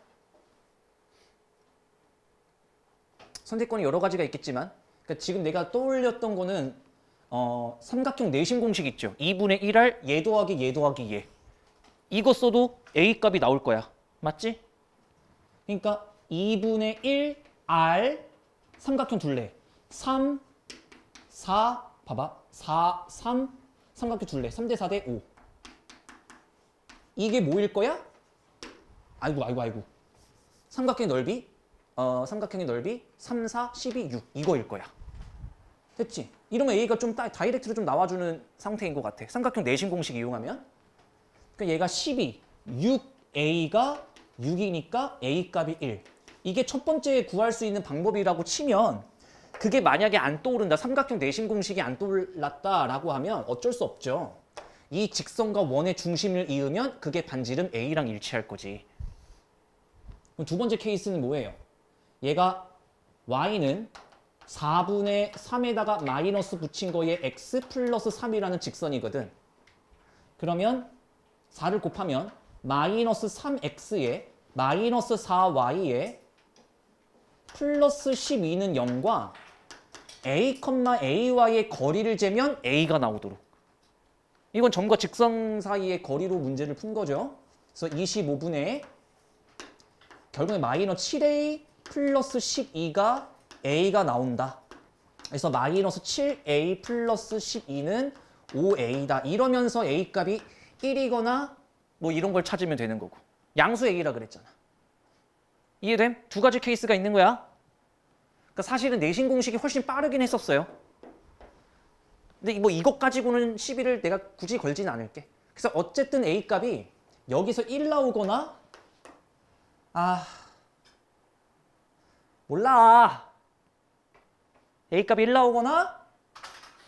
그러니까 지금 내가 떠올렸던 거는 삼각형 내심 공식 있죠. 2분의 1R 얘 더하기 얘 더하기 얘. 이거 써도 A 값이 나올 거야. 맞지? 그러니까 2분의 1R 삼각형 둘레 3, 4 봐봐. 4, 3 삼각형 둘레 3대 4대 5. 이게 뭐일 거야? 아이고. 삼각형의 넓이 3, 4, 12, 6 이거일 거야. 됐지? 이러면 A가 좀 다이렉트로 좀 나와주는 상태인 것 같아. 삼각형 내심 공식 이용하면. 그러니까 얘가 12, 6A가 6이니까 A 값이 1. 이게 첫 번째 구할 수 있는 방법이라고 치면 그게 만약에 안 떠오른다. 삼각형 내심 공식이 안 떠올랐다라고 하면 어쩔 수 없죠. 이 직선과 원의 중심을 이으면 그게 반지름 A랑 일치할 거지. 그럼 두 번째 케이스는 뭐예요? 얘가 Y는 4분의 3에다가 마이너스 붙인 거에 X 플러스 3이라는 직선이거든. 그러면 4를 곱하면 마이너스 3X에 마이너스 4Y에 플러스 12는 0과 A, AY의 거리를 재면
A가 나오도록. 이건 점과 직선 사이의 거리로 문제를 푼 거죠. 그래서 25분의 결국에 마이너스 7A 플러스 12가 A가 나온다. 그래서 마이너스 7A 플러스 12는 5A다. 이러면서 A 값이 1이거나 뭐 이런 걸 찾으면 되는 거고. 양수 A라 그랬잖아. 이해됨? 두 가지 케이스가 있는 거야. 그러니까 사실은 내신 공식이 훨씬 빠르긴 했었어요. 근데 뭐 이것 가지고는 시비를 내가 굳이 걸지는 않을게. 그래서 어쨌든 A 값이 여기서 1 나오거나 몰라. A 값이 1 나오거나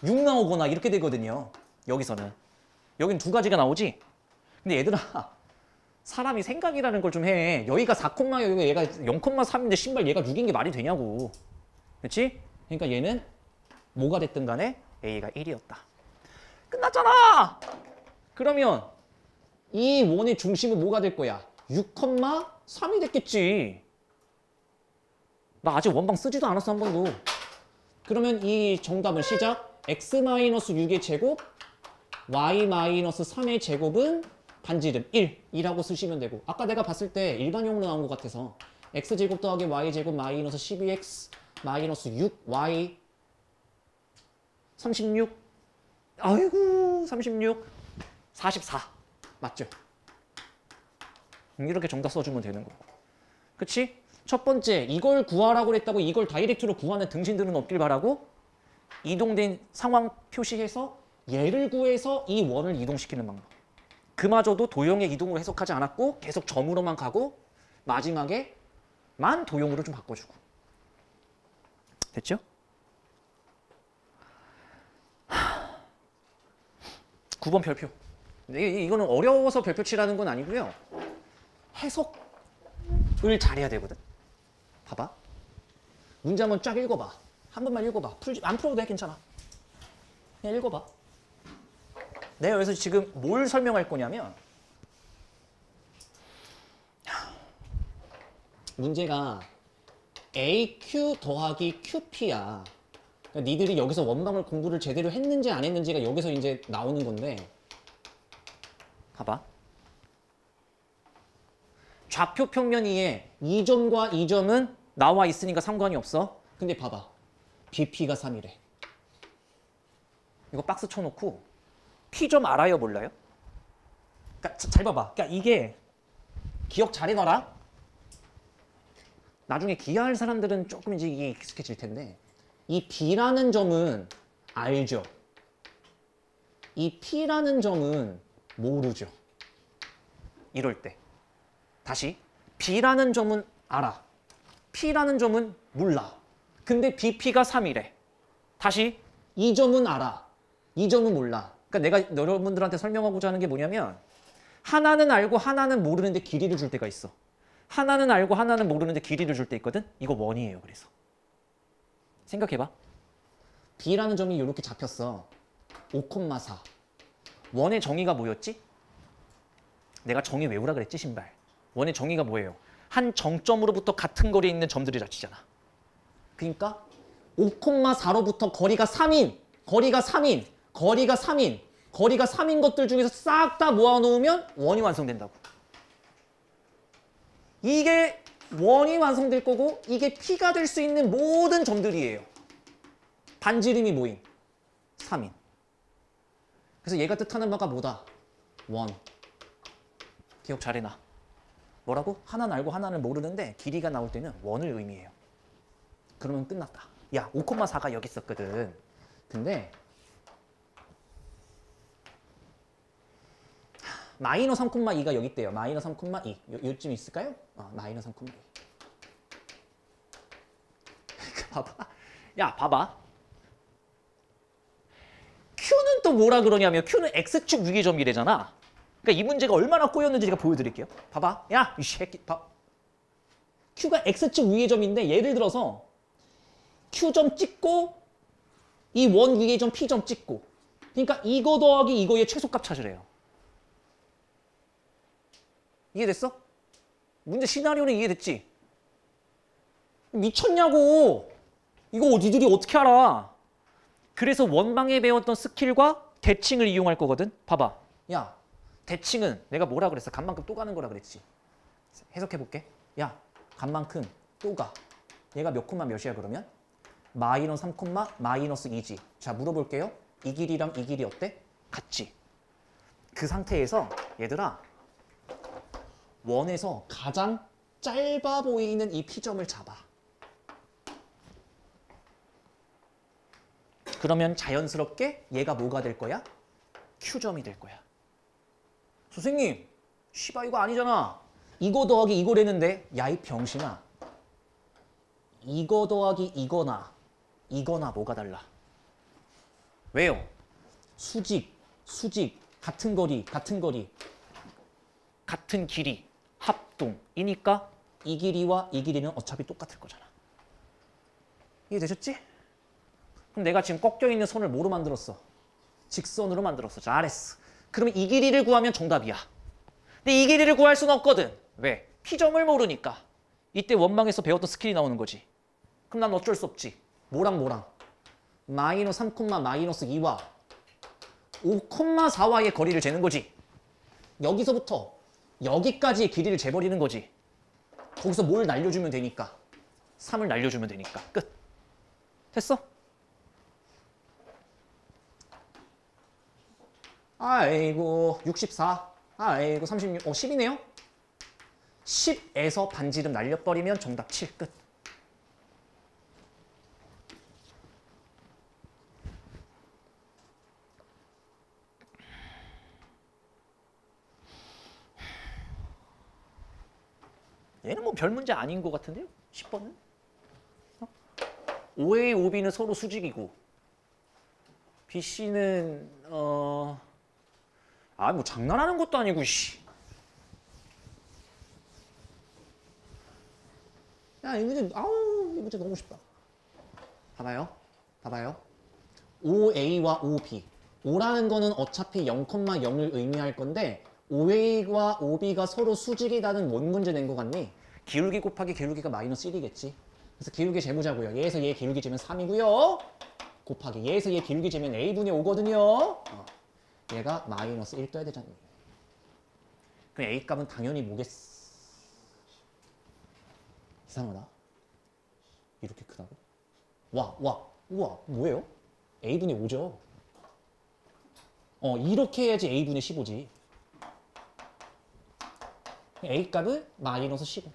6 나오거나 이렇게 되거든요. 여기서는. 여긴 두 가지가 나오지. 근데 얘들아 사람이 생각이라는 걸 좀 해. 여기가 4,0이고 얘가 0,3인데 신발 얘가 6인 게 말이 되냐고. 그렇지? 그러니까 얘는 뭐가 됐든 간에 a가 1이었다. 끝났잖아. 그러면
이 원의 중심은 뭐가 될 거야? 6,3이 됐겠지.
나 아직 원방 쓰지도 않았어 한 번도.
그러면 이 정답은 시작. x-6의 제곱 y-3의 제곱은 반지름 1이라고 쓰시면 되고, 아까 내가 봤을 때 일반용으로 나온 것 같아서 x제곱 더하기 y제곱 마이너스 12x 마이너스 6y
36. 아이고 36. 44.
맞죠?
이렇게 정답 써주면 되는 거고. 그치?
첫 번째, 이걸 구하라고 그랬다고 이걸 다이렉트로 구하는 등신들은 없길 바라고
이동된 상황 표시해서
얘를 구해서
이 원을 이동시키는 방법. 그마저도 도형의 이동으로 해석하지 않았고 계속 점으로만 가고 마지막에만 도형으로 좀 바꿔주고. 됐죠? 9번 별표. 이거는 어려워서 별표 치라는 건 아니고요. 해석을 잘해야 되거든. 봐봐.
문제 한번 쫙 읽어봐. 한 번만 읽어봐. 안 풀어도 돼, 괜찮아. 그냥 읽어봐.
내가 여기서 지금 뭘 설명할 거냐면
문제가 AQ 더하기 QP야. 그러니까 니들이 여기서 원방을 공부를 제대로 했는지 안 했는지가 여기서 이제 나오는 건데,
봐봐. 좌표 평면 위에
이 점과 이 점은
나와 있으니까 상관이 없어.
근데 봐봐. BP가 3이래.
이거 박스 쳐놓고 P 좀 알아요 몰라요? 그러니까 잘 봐봐. 그러니까 이게
기억 잘 해놔라.
나중에 기하할 사람들은 조금 이제 이게 익숙해질 텐데
이 B라는 점은 알죠. 이 P라는 점은 모르죠.
이럴 때 다시 B라는 점은 알아. P라는 점은 몰라. 근데 BP가 3이래. 다시
이 점은 알아. 이 점은 몰라.
그러니까 내가 여러분들한테 설명하고자 하는 게 뭐냐면 하나는 알고 하나는 모르는데 길이를 줄 때가 있어. 하나는 알고 하나는 모르는데 길이를 줄 때 있거든. 이거 원이에요. 그래서 생각해봐.
B라는 점이 이렇게 잡혔어. 5,4.
원의 정의가 뭐였지? 내가 정의 외우라 그랬지 신발. 원의 정의가 뭐예요? 한 정점으로부터 같은 거리에 있는 점들이 잡치잖아.
그러니까 5,4로부터 거리가 3인, 거리가 3인, 거리가 3인, 거리가 3인 것들 중에서 싹 다 모아놓으면
원이 완성된다고. 이게 원이 완성될 거고 이게 P가 될 수 있는 모든 점들이에요.
반지름이 모인
3인.
그래서 얘가 뜻하는 바가 뭐다? 원.
기억 잘 해놔. 뭐라고? 하나는 알고 하나는 모르는데 길이가 나올 때는 원을 의미해요.
그러면 끝났다.
야, 5,4가 여기 있었거든.
근데
마이너스 3,2가 여기 있대요. 마이너스 3,2. 요쯤 있을까요? 마이너스 3,2. 봐봐. 야, 봐봐. Q는 또 뭐라 그러냐면 Q는 X축 위계점이래잖아. 그러니까 이 문제가 얼마나 꼬였는지 제가 보여드릴게요. 봐봐. 야, 이 새끼.
Q가 X축 위의 점인데 예를 들어서 Q점 찍고 이 원 위의 점 P점 찍고,
그러니까 이거 더하기 이거의 최소값 찾으래요. 이해됐어? 문제 시나리오는 이해됐지? 미쳤냐고. 이거 니들이 어떻게 알아? 그래서 원방에 배웠던 스킬과 대칭을 이용할 거거든. 봐봐. 야, 대칭은 내가 뭐라 그랬어? 간만큼 또 가는 거라 그랬지. 해석해 볼게. 야, 간만큼 또 가. 얘가 몇 콤마 몇이야 그러면? 마이너스 3 콤마 마이너스 2지. 자, 물어볼게요. 이 길이랑 이 길이 어때? 같지. 그 상태에서 얘들아, 원에서
가장 짧아 보이는 이 P점을 잡아.
그러면 자연스럽게 얘가 뭐가 될 거야? Q점이 될 거야. 선생님, 씨바 이거 아니잖아. 이거 더하기 이거랬는데. 야, 이 병신아. 이거 더하기 이거나 뭐가 달라? 왜요? 수직, 같은 거리, 같은 길이, 합동이니까 이 길이와 이 길이는 어차피 똑같을 거잖아. 이해되셨지? 그럼 내가 지금 꺾여 있는 선을 뭐로 만들었어? 직선으로 만들었어. 잘했어. 그러면 이 길이를 구하면 정답이야. 근데 이 길이를 구할 수는 없거든. 왜? P점을 모르니까. 이때 원망에서 배웠던 스킬이 나오는 거지. 그럼 난 어쩔 수 없지.
뭐랑 마이너스 3, 마이너스 2와 5,4와의
거리를 재는 거지.
여기서부터 여기까지의 길이를 재버리는 거지.
거기서 뭘 날려주면 되니까. 3을 날려주면 되니까. 끝. 됐어?
아이고 64 아이고 36 10이네요.
10에서 반지름 날려버리면 정답 7. 끝. 얘는 뭐 별 문제 아닌 것 같은데요? 10번은? 5A, 5B는 서로 수직이고 BC는 뭐 장난하는 것도 아니고 씨.
야, 이 문제, 아우, 이 문제 너무 쉽다. 봐봐요. 5A와 5B. 5라는 거는 어차피 0,0을 의미할 건데 5A와 5B가 서로 수직이라는 뭔 문제 낸 거 같니? 기울기 곱하기 기울기가 마이너스 1이겠지. 그래서 기울기 재보자고요. 얘에서 얘 기울기 재면 3이고요. 곱하기 얘에서 얘 기울기 재면 A분의 5거든요. 얘가 마이너스 1 떠야 되잖니. 그럼 A 값은 당연히 뭐겠어? 이상하다. 이렇게 크다고? 우와, 뭐예요? A분의 5죠. 이렇게 해야지 A분의 15지. A 값은 마이너스 15.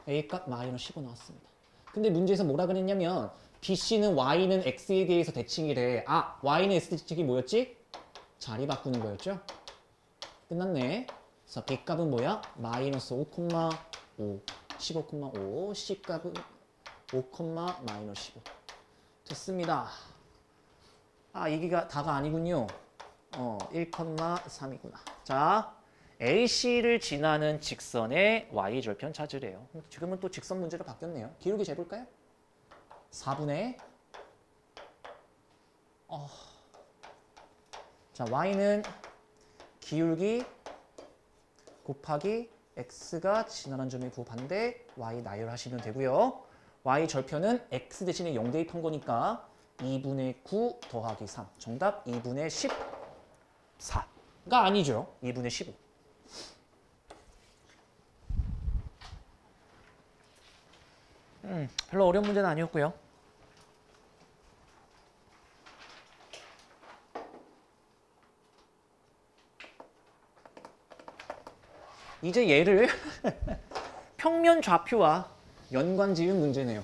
A 값 마이너스 15 나왔습니다. 근데 문제에서 뭐라 그랬냐면 BC는 Y는 X에 대해서 대칭이래. Y는 X 대칭이 뭐였지? 자리 바꾸는 거였죠? 끝났네. 그래서 B 값은 뭐야? 마이너스 5,5 15,5 C 값은 5, 마이너스 15 됐습니다. 이게 다가 아니군요. 1,3이구나. 자, AC를 지나는 직선의 Y절편 찾으래요. 지금은 또 직선 문제로 바뀌었네요. 기울기 재볼까요? 4분의 자, Y는 기울기 곱하기 X가 지나는 점의 부반대 Y 나열하시면 되고요. Y 절편은 X 대신에 0 대입한 거니까 2분의 9 더하기 3. 정답 2분의 14가 아니죠. 2분의 15. 별로 어려운 문제는 아니었고요. 이제 얘를 평면 좌표와 연관 지은 문제네요.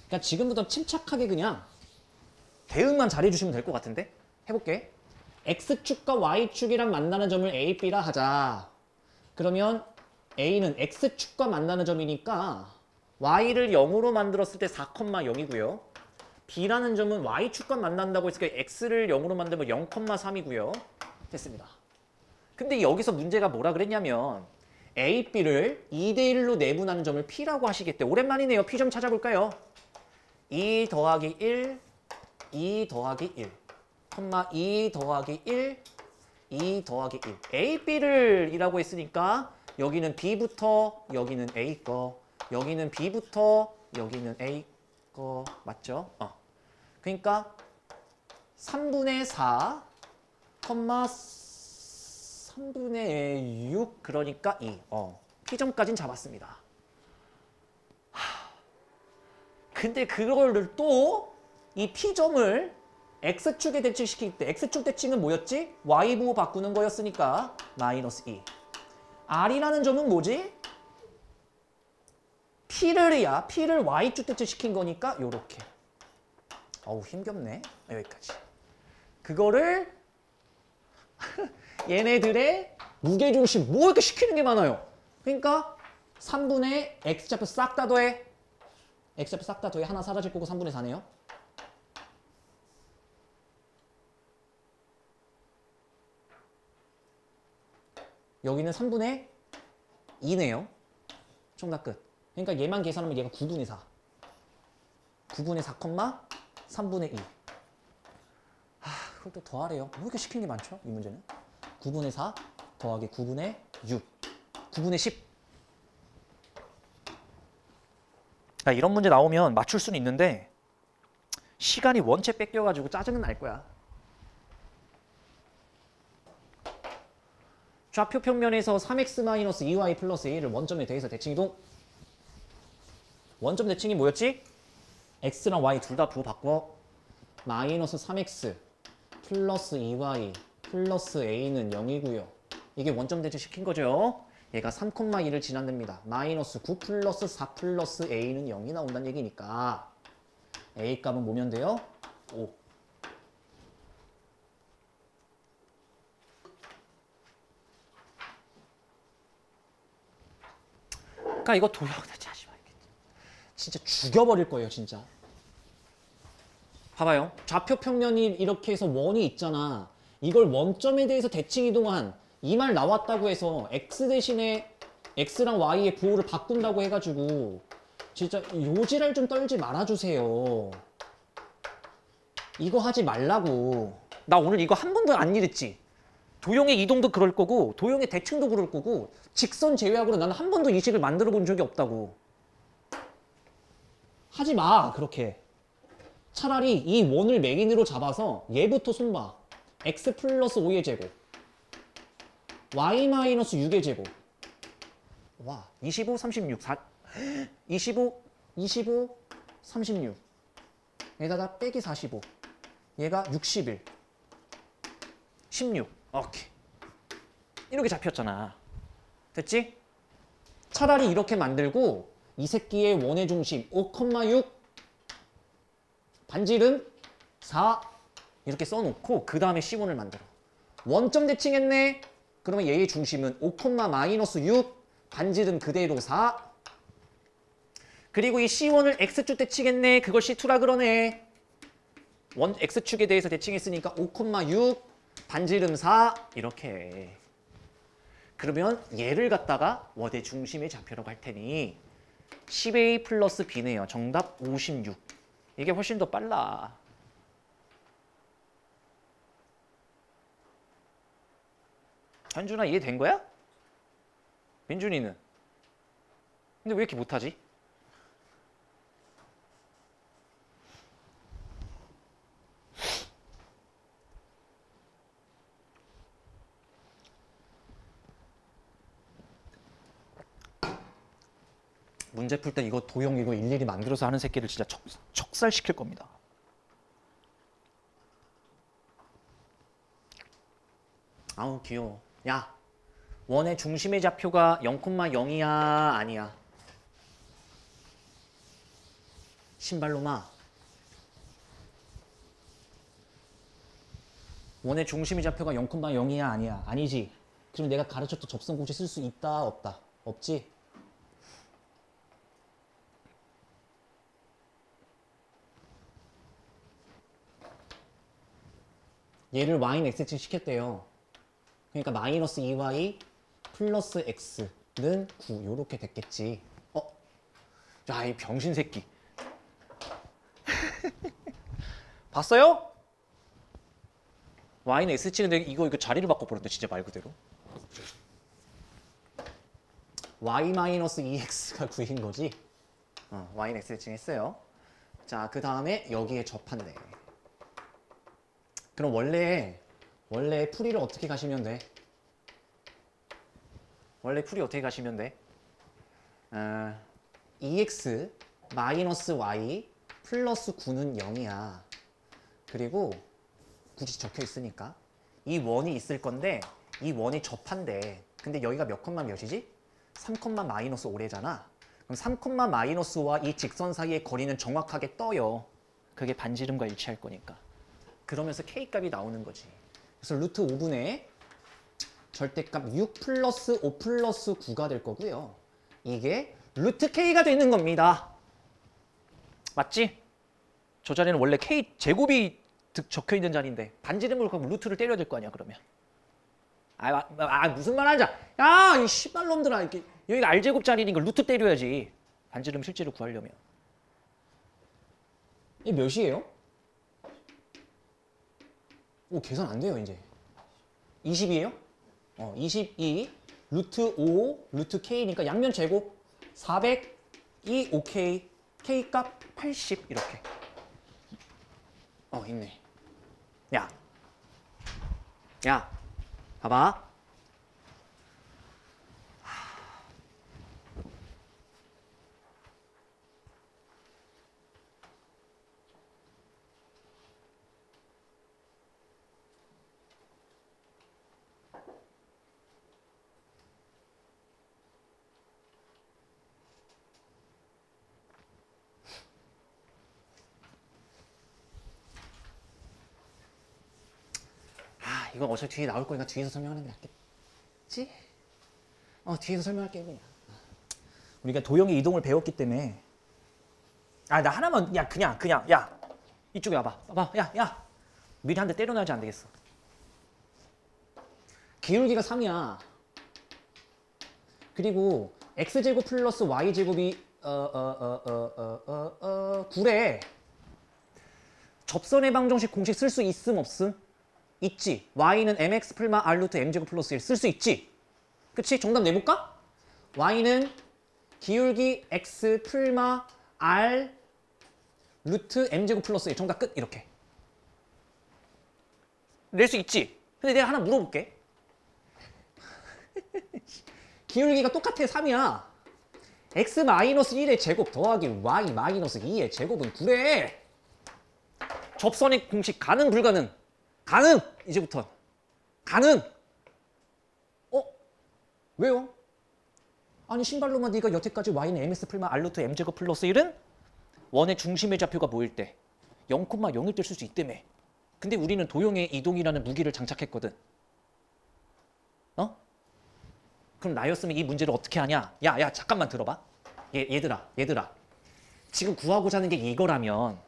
그러니까 지금부터 침착하게 그냥 대응만 잘해주시면 될 것 같은데? 해볼게. X축과 Y축이랑 만나는 점을 A, B라 하자. 그러면 A는 X축과 만나는 점이니까 Y를 0으로 만들었을 때 4,0이고요. B라는 점은 Y축과 만난다고 했으니까 X를 0으로 만들면 0,3이고요. 됐습니다. 근데 여기서 문제가 뭐라 그랬냐면 A, B를 2대1로 내분하는 점을 P라고 하시겠대. 오랜만이네요. P 좀 찾아볼까요? 2 더하기 1, 2 더하기 1, 2 더하기 1, 2 더하기 1. A, B를 이라고 했으니까 여기는 B부터 여기는 A 거, 여기는 B부터 여기는 A 거 맞죠? 그러니까 3분의 4, 3분의 6 그러니까 2. P점까지는 잡았습니다. 근데 그거를 또 이 P점을 X축에 대칭시킬 때 X축 대칭은 뭐였지? Y분모 바꾸는 거였으니까 마이너스 2. R이라는 점은 뭐지? P를 Y축 대칭시킨 거니까 요렇게. 힘겹네. 여기까지. 그거를 얘네들의 무게중심 뭐 이렇게 시키는 게 많아요. 그러니까 3분의 X좌표 싹 다 더해. X좌표 싹 다 더해. 하나 사라질 거고 3분의 4네요. 여기는 3분의 2네요. 정답 끝. 그러니까 얘만 계산하면 얘가 9분의 4. 9분의 4, 3분의 2. 그걸 또 더하래요. 뭐 이렇게 시키는 게 많죠? 이 문제는. 9분의 4 더하기 9분의 6. 9분의 10.
이런 문제 나오면 맞출 수는 있는데 시간이 원체 뺏겨가지고 짜증은 날 거야.
좌표 평면에서 3x-2y 플러스 a를 원점에 대해서 대칭이동. 원점 대칭이 뭐였지? x랑 y 둘 다 부호 바꿔. 마이너스 3x 플러스 2y 플러스 a는 0이고요.
이게 원점 대칭 시킨 거죠.
얘가 3,2를 지난답니다. 마이너스 9 플러스 4 플러스 a는 0이 나온다는 얘기니까 a 값은 뭐면 돼요? 5.
그러니까 이거 도형 대체 하지 말겠지.
진짜 죽여버릴 거예요, 진짜. 봐봐요. 좌표 평면이 이렇게 해서 원이 있잖아. 이걸 원점에 대해서 대칭 이동한 이 말 나왔다고 해서 x 대신에 x랑 y의 부호를 바꾼다고 해가지고 진짜 요지랄 좀 떨지 말아주세요. 이거 하지 말라고.
나 오늘 이거 한 번도 안 일했지. 도형의 이동도 그럴 거고 도형의 대칭도 그럴 거고
직선 제외하고는 나는 한 번도 이 식을 만들어 본 적이 없다고. 하지 마, 그렇게. 차라리 이 원을 메인으로 잡아서 얘부터 손봐. x 플러스 5의 제곱 y 마이너스 6의 제곱.
와 25, 36,
25, 36. 얘다가 빼기 45. 얘가 61.
16 오케이 이렇게 잡혔잖아. 됐지?
차라리 이렇게 만들고 이 새끼의 원의 중심 5,6 반지름 4 이렇게 써놓고 그 다음에 C1을 만들어. 원점 대칭했네. 그러면 얘의 중심은 5, 마이너스 6 반지름 그대로 4.
그리고 이 C1을 X축 대칭했네. 그걸 C2라 그러네. 원 X축에 대해서 대칭했으니까 5,6 반지름 4 이렇게. 그러면 얘를 갖다가 원의 중심의 좌표라고 할 테니 10A 플러스 B네요. 정답 56. 이게 훨씬 더 빨라. 현준아 이해된 거야? 민준이는? 근데 왜 이렇게 못하지? 문제 풀 때 이거 도형 이거 일일이 만들어서 하는 새끼를 진짜 척살시킬 겁니다.
아우 귀여워. 야, 원의 중심의 좌표가 0,0이야 아니야? 신발로마. 원의 중심의 좌표가 0,0이야 아니야? 아니지. 그럼 내가 가르쳤던 접선공식 쓸 수 있다 없다? 없지? 얘를 y는 x축 시켰대요. 그러니까 마이너스 2y 플러스 x는 9 요렇게 됐겠지.
야, 이 병신 새끼. 봤어요? y는 x 치는데 이거 자리를 바꿔버렸네 진짜 말 그대로.
y 마이너스 2x가 9인 거지.
y는 x 대칭했어요.
자, 그 다음에 여기에 접한대. 그럼 원래 풀이를 어떻게 가시면 돼?
원래 풀이 어떻게 가시면 돼?
2x 마이너스 y 플러스 9는 0이야. 그리고 굳이 적혀 있으니까 이 원이 있을 건데 이 원이 접한대. 근데 여기가 몇 컴마 몇이지? 3 마이너스 5래잖아. 그럼 3 마이너스 5와 이 직선 사이의 거리는 정확하게 떠요.
그게 반지름과 일치할 거니까.
그러면서 k값이 나오는 거지. 그래서 루트 5분의 절대값 6 플러스 5 플러스 9가 될 거고요. 이게 루트 k가 되는 겁니다.
맞지? 저 자리는 원래 k 제곱이 적혀 있는 자리인데 반지름으로 가면 루트를 때려야 될 거 아니야 그러면.
무슨 말 하자. 야, 이 씨발놈들아. 이렇게.
여기가 r제곱 자리니까 루트 때려야지. 반지름 실제로 구하려면.
이 몇이에요? 오, 계산 안 돼요, 이제. 20이에요? 22 루트 5 루트 k니까 양면 제곱 402 오케이. k 값
80 이렇게.
있네.
야, 봐봐. 이건 어차피 뒤에 나올 거니까 뒤에서 설명하는 게 낫겠지? 뒤에서 설명할게 그냥. 우리가 도형의 이동을 배웠기 때문에. 나 하나만, 그냥, 이쪽에 와봐. 야. 미리 한 대 때려놔야지 안 되겠어.
기울기가 3이야. 그리고 x제곱 플러스 y제곱이 9래.
접선의 방정식 공식 쓸 수 있음 없음? 있지. y는 mx 풀마 r 루트 m제곱 플러스 1 쓸 수 있지.
그치? 정답 내볼까? y는 기울기 x 풀마 r 루트 m제곱 플러스 1. 정답 끝. 이렇게.
낼 수 있지.
근데 내가 하나 물어볼게. 기울기가 똑같아. 3이야. x 마이너스 1의 제곱 더하기 y 마이너스 2의 제곱은 9래.
접선의 공식 가능 불가능? 가능! 이제부터 가능!
왜요?
아니 신발로만 네가 여태까지 y는 ms 풀마 r 루트 m제곱 플러스 1은 원의 중심의 좌표가 뭐일 때 0,0일 때 쓸 수 있다며. 근데 우리는 도형의 이동이라는 무기를 장착했거든. 그럼 나였으면 이 문제를 어떻게 하냐? 야 잠깐만 들어봐. 얘들아 지금 구하고자 하는 게 이거라면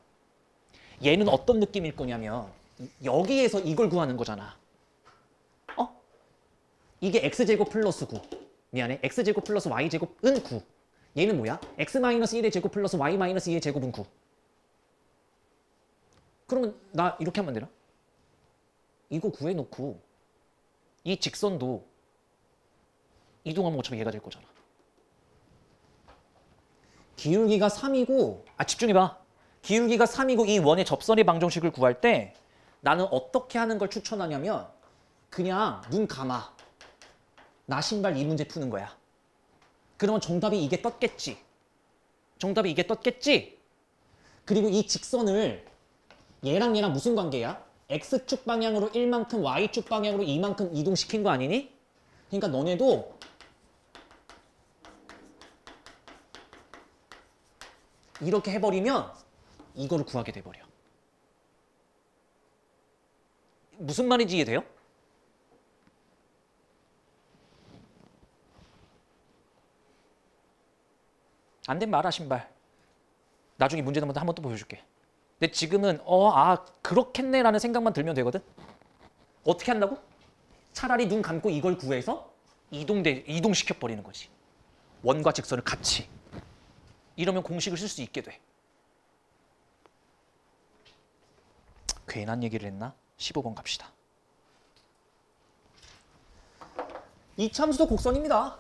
얘는 어떤 느낌일 거냐면 여기에서 이걸 구하는 거잖아. 이게 x제곱 플러스 9. 미안해. x제곱 플러스 y제곱은 9. 얘는 뭐야? x 마이너스 1의 제곱 플러스 y 마이너스 2의 제곱은 9. 그러면 나 이렇게 하면 되나? 이거 구해놓고 이 직선도 이동하면 어차피 얘가 될 거잖아.
기울기가 3이고
집중해봐. 기울기가 3이고 이 원의 접선의 방정식을 구할 때 나는 어떻게 하는 걸 추천하냐면
그냥 눈 감아. 나 신발 이 문제 푸는 거야. 그러면 정답이 이게 떴겠지. 그리고 이 직선을 얘랑 무슨 관계야? x축 방향으로 1만큼 y축 방향으로 2만큼 이동시킨 거 아니니? 그러니까 너네도
이렇게 해버리면 이거를 구하게 돼버려. 무슨 말인지 이해돼요? 안 된 말아 신발. 나중에 문제 한번 또 보여줄게. 근데 지금은 그렇겠네라는 생각만 들면 되거든. 어떻게 한다고? 차라리 눈 감고 이걸 구해서 이동시켜 버리는 거지. 원과 직선을 같이. 이러면 공식을 쓸 수 있게 돼. 괜한 얘기를 했나? 15번 갑시다.
이참수도 곡선입니다.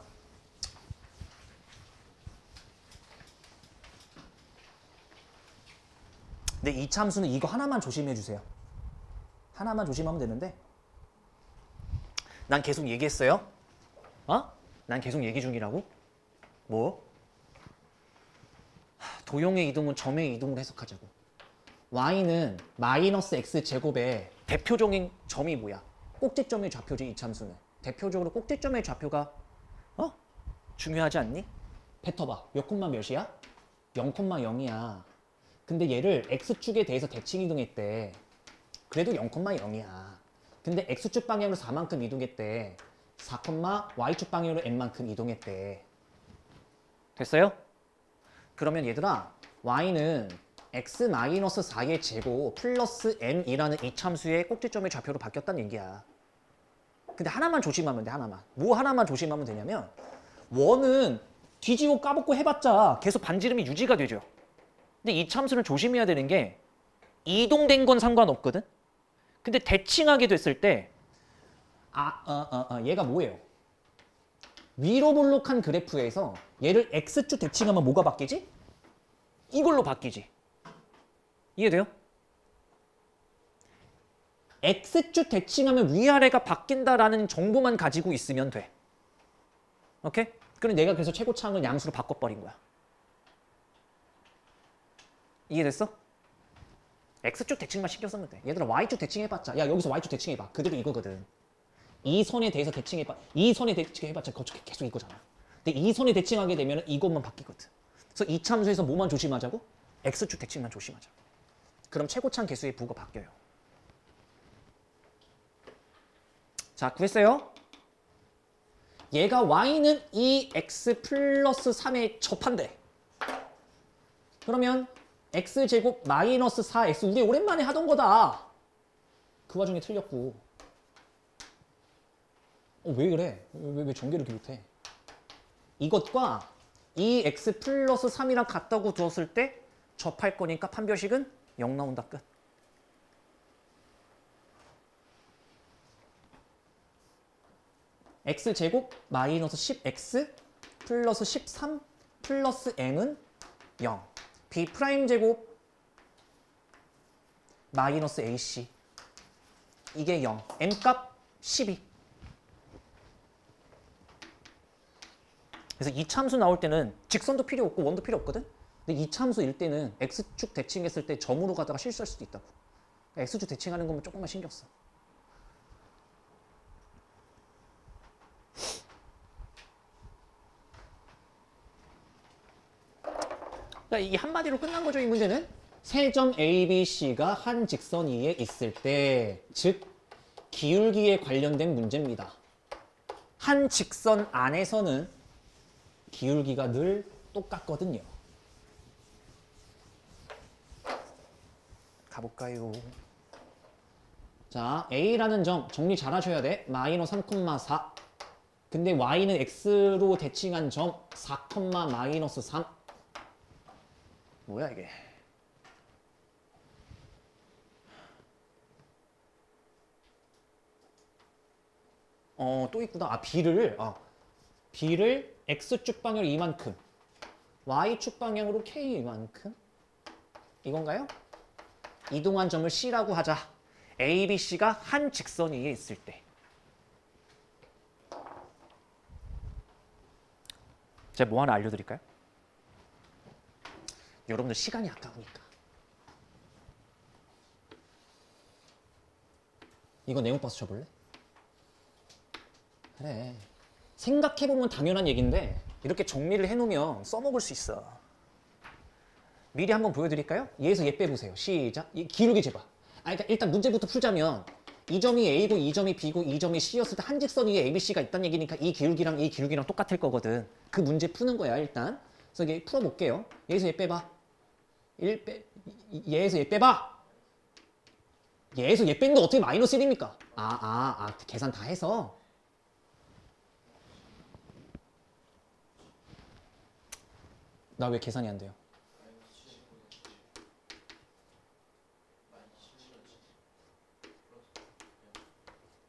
근데 이참수는 이거 하나만 조심해 주세요. 하나만 조심하면 되는데 난 계속 얘기했어요. 난 계속 얘기 중이라고? 뭐? 도형의 이동은 점의 이동을 해석하자고.
y는 마이너스 x 제곱에
대표적인 점이 뭐야?
꼭지점의 좌표지 이참수는.
대표적으로 꼭지점의 좌표가 중요하지 않니?
뱉어봐. 몇 콤마 몇이야? 0,0이야. 근데 얘를 x축에 대해서 대칭 이동했대. 그래도 0,0이야. 근데 x축 방향으로 4만큼 이동했대. 4, y축 방향으로 n만큼 이동했대.
됐어요?
그러면 얘들아, y는 x-4의 제곱 플러스 n이라는
이참수의 꼭지점의 좌표로 바뀌었다는 얘기야. 근데 하나만 조심하면 돼. 뭐 하나만 조심하면 되냐면 원은 뒤지고 까먹고 해봤자 계속 반지름이 유지가 되죠. 근데 이참수는 조심해야 되는 게 이동된 건 상관없거든. 근데 대칭하게 됐을 때
얘가 뭐예요? 위로 볼록한 그래프에서 얘를 X축 대칭하면 뭐가 바뀌지?
이걸로 바뀌지. 이해돼요?
X축 대칭하면
위아래가 바뀐다라는 정보만 가지고 있으면 돼. 오케이?
그럼 내가 그래서 최고차항을 양수로 바꿔버린 거야.
이해됐어? X축 대칭만 신경 쓰면 돼.
얘들아 Y축 대칭해봤자 야 여기서 Y축 대칭해봐. 그대로 이거거든. 이 선에 대해서 대칭해봐. 이 선에 대칭해봤자 계속 이거잖아. 근데 이 선에 대칭하게 되면 이것만 바뀌거든. 그래서 이 참수에서 뭐만 조심하자고?
X축 대칭만 조심하자.
그럼 최고차항 개수의 부가 바뀌어요.
자, 구했어요?
얘가 Y는 2X 플러스 3에 접한대. 그러면 X제곱 마이너스 4X 우리 오랜만에 하던 거다. 그 와중에 틀렸고. 왜 그래? 왜 전개를 이렇게 못해? 이것과 2X 플러스 3이랑
같다고 두었을 때 접할 거니까 판별식은 0 나온다. 끝.
X제곱 마이너스 10X 플러스 13 플러스 M은 0. B 프라임 제곱 마이너스 AC 이게 0. M값 12.
그래서 이 참수 나올 때는 직선도 필요 없고 원도 필요 없거든?
근데 이 참수일 때는 X축 대칭했을 때 점으로 가다가 실수할 수도 있다고. X축 대칭하는 거면 조금만 신경 써.
그러니까 이게 한마디로 끝난 거죠, 이 문제는?
세 점 A, B, C가 한 직선 위에 있을 때, 즉 기울기에 관련된 문제입니다. 한 직선 안에서는 기울기가 늘 똑같거든요.
가볼까요?
자, A라는 점 정리 잘 하셔야 돼. 마이너스 3,4. 근데 Y는 X로 대칭한 점 4, 마이너스 3.
뭐야 이게?
또 있구나. B를 X축 방향으로 이만큼, Y축 방향으로 K 이만큼. 이건가요? 이동한 점을 C라고 하자.
A, B, C가 한 직선 위에 있을 때. 제가 뭐 하나 알려드릴까요?
여러분들 시간이 아까우니까. 이거 내용 봐서 쳐볼래? 그래. 생각해보면 당연한 얘기인데 이렇게 정리를 해놓으면 써먹을 수 있어. 미리 한번 보여드릴까요? 얘에서 얘 빼보세요. 시작. 기울기 재봐. 그러니까 일단 문제부터 풀자면 이 점이 A고 이 점이 B고 이 점이 C였을 때 한 직선 위에 A, B, C가 있다는 얘기니까 이 기울기랑 똑같을 거거든. 그 문제 푸는 거야 일단. 그래서 이게 풀어볼게요. 얘에서 얘 빼봐. 얘에서 얘 빼봐. 얘에서 얘 뺀 거 어떻게 마이너스 1입니까? 계산 다 해서. 나 왜 계산이 안 돼요?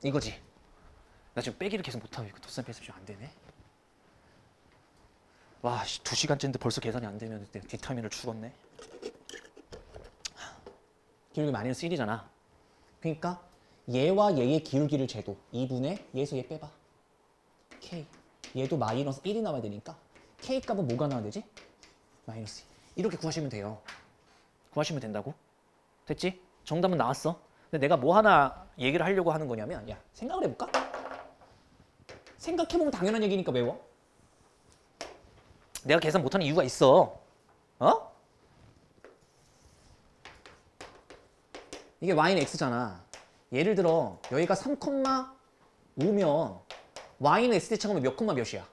이거지. 나 지금 빼기를 계속 못하고 있고 덧셈 빼서 지금 안 되네. 와, 2시간째인데 벌써 계산이 안 되면 디타민을 죽었네.
기울기 마이너스 1이잖아. 그러니까 얘와 얘의 기울기를 재도 2분의 얘에서 얘 빼봐. K. 얘도 마이너스 1이 나와야 되니까 K 값은 뭐가 나와야 되지? 마이너스 2. 이렇게 구하시면 돼요.
구하시면 된다고? 됐지? 정답은 나왔어. 근데 내가 뭐 하나 얘기를 하려고 하는 거냐면,
야, 생각을 해볼까? 생각해보면 당연한 얘기니까 외워.
내가 계산 못하는 이유가 있어. 어?
이게 y는 x잖아. 예를 들어 여기가 3,5면 y는 x 대칭하면 몇 콤마 몇이야?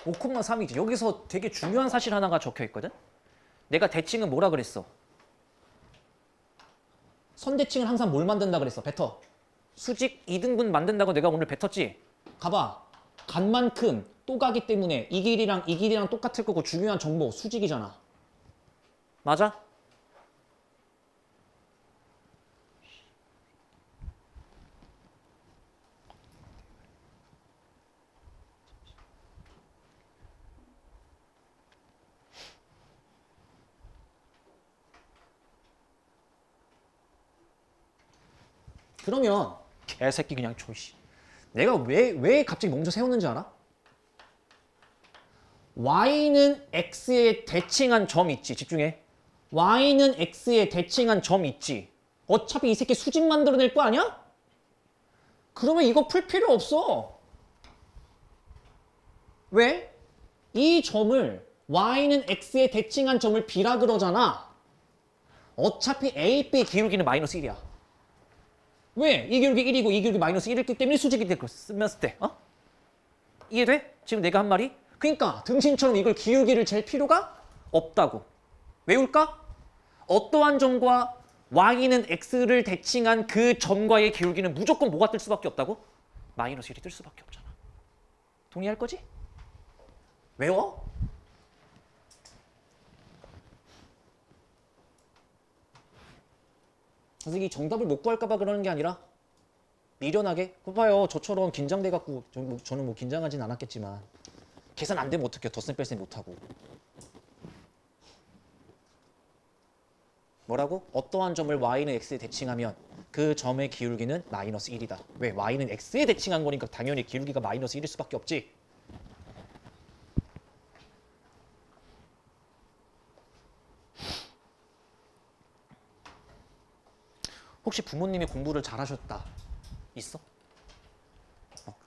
5,3이지. 여기서 되게 중요한 사실 하나가 적혀 있거든. 내가 대칭은 뭐라 그랬어?
선대칭은 항상 뭘 만든다 그랬어? 뱉어.
수직 2등분 만든다고 내가 오늘 뱉었지?
가봐. 간 만큼 또 가기 때문에 이 길이랑 똑같을 거고 중요한 정보 수직이잖아.
맞아?
그러면
개새끼 그냥 조씨.
내가 왜 갑자기 먼저 세웠는지 알아? y는 x에
대칭한 점 있지. 집중해.
y는 x에 대칭한 점 있지. 어차피 이 새끼 수직 만들어낼 거 아니야? 그러면 이거 풀 필요 없어. 왜? 이 점을 y는 x에 대칭한 점을 b라 그러잖아. 어차피 a, b
기울기는 마이너스 1이야.
왜? 이 기울기 1이고 이 기울기 마이너스 1이기 때문에 수직이 될 거.
쓰면서 때. 어? 이해돼? 지금 내가 한 말이
그러니까 등신처럼 이걸 기울기를 잴 필요가
없다고. 외울까? 어떠한 점과 y는 x를 대칭한 그 점과의 기울기는 무조건 뭐가 뜰 수밖에 없다고? 마이너스 1이 뜰 수밖에 없잖아. 동의할 거지?
외워? 그래서 이 정답을 못 구할까 봐 그러는 게 아니라 미련하게 그거 봐요. 저처럼 긴장돼 갖고 저는 뭐 긴장하진 않았겠지만 계산 안 되면 어떡해. 덧셈 뺄셈 못하고. 뭐라고? 어떠한 점을 y는 x에 대칭하면 그 점의 기울기는 마이너스 1이다. 왜? y는 x에 대칭한 거니까 당연히 기울기가 마이너스 1일 수밖에 없지.
혹시 부모님이 공부를 잘하셨다 있어?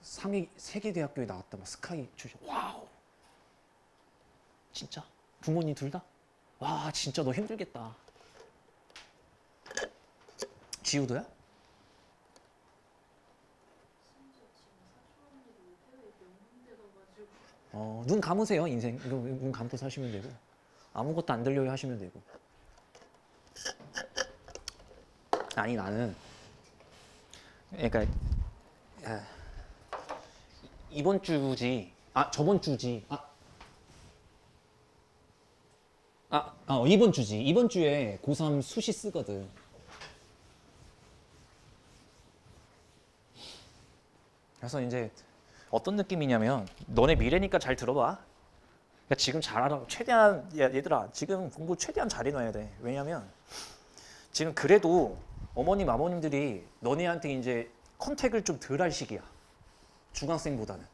상위 세계대학교에 나왔다. 막 스카이 출신.
와우. 진짜? 부모님 둘 다? 와 진짜 너 힘들겠다.
지우도야? 눈 감으세요 인생. 이거 눈 감고 사시면 되고 아무것도 안 들려요 하시면 되고. 아니 나는
그러니까 이번 주지.
저번 주지. 이번 주지. 이번 주에 고3 수시 쓰거든.
그래서 이제 어떤 느낌이냐면 너네 미래니까 잘 들어봐. 그러니까 지금 잘하라. 최대한 얘들아 지금 공부 최대한 잘해놔야 돼. 왜냐면 지금 그래도 어머님 아버님들이 너네한테 이제 컨택을 좀 덜 할 시기야. 중학생보다는.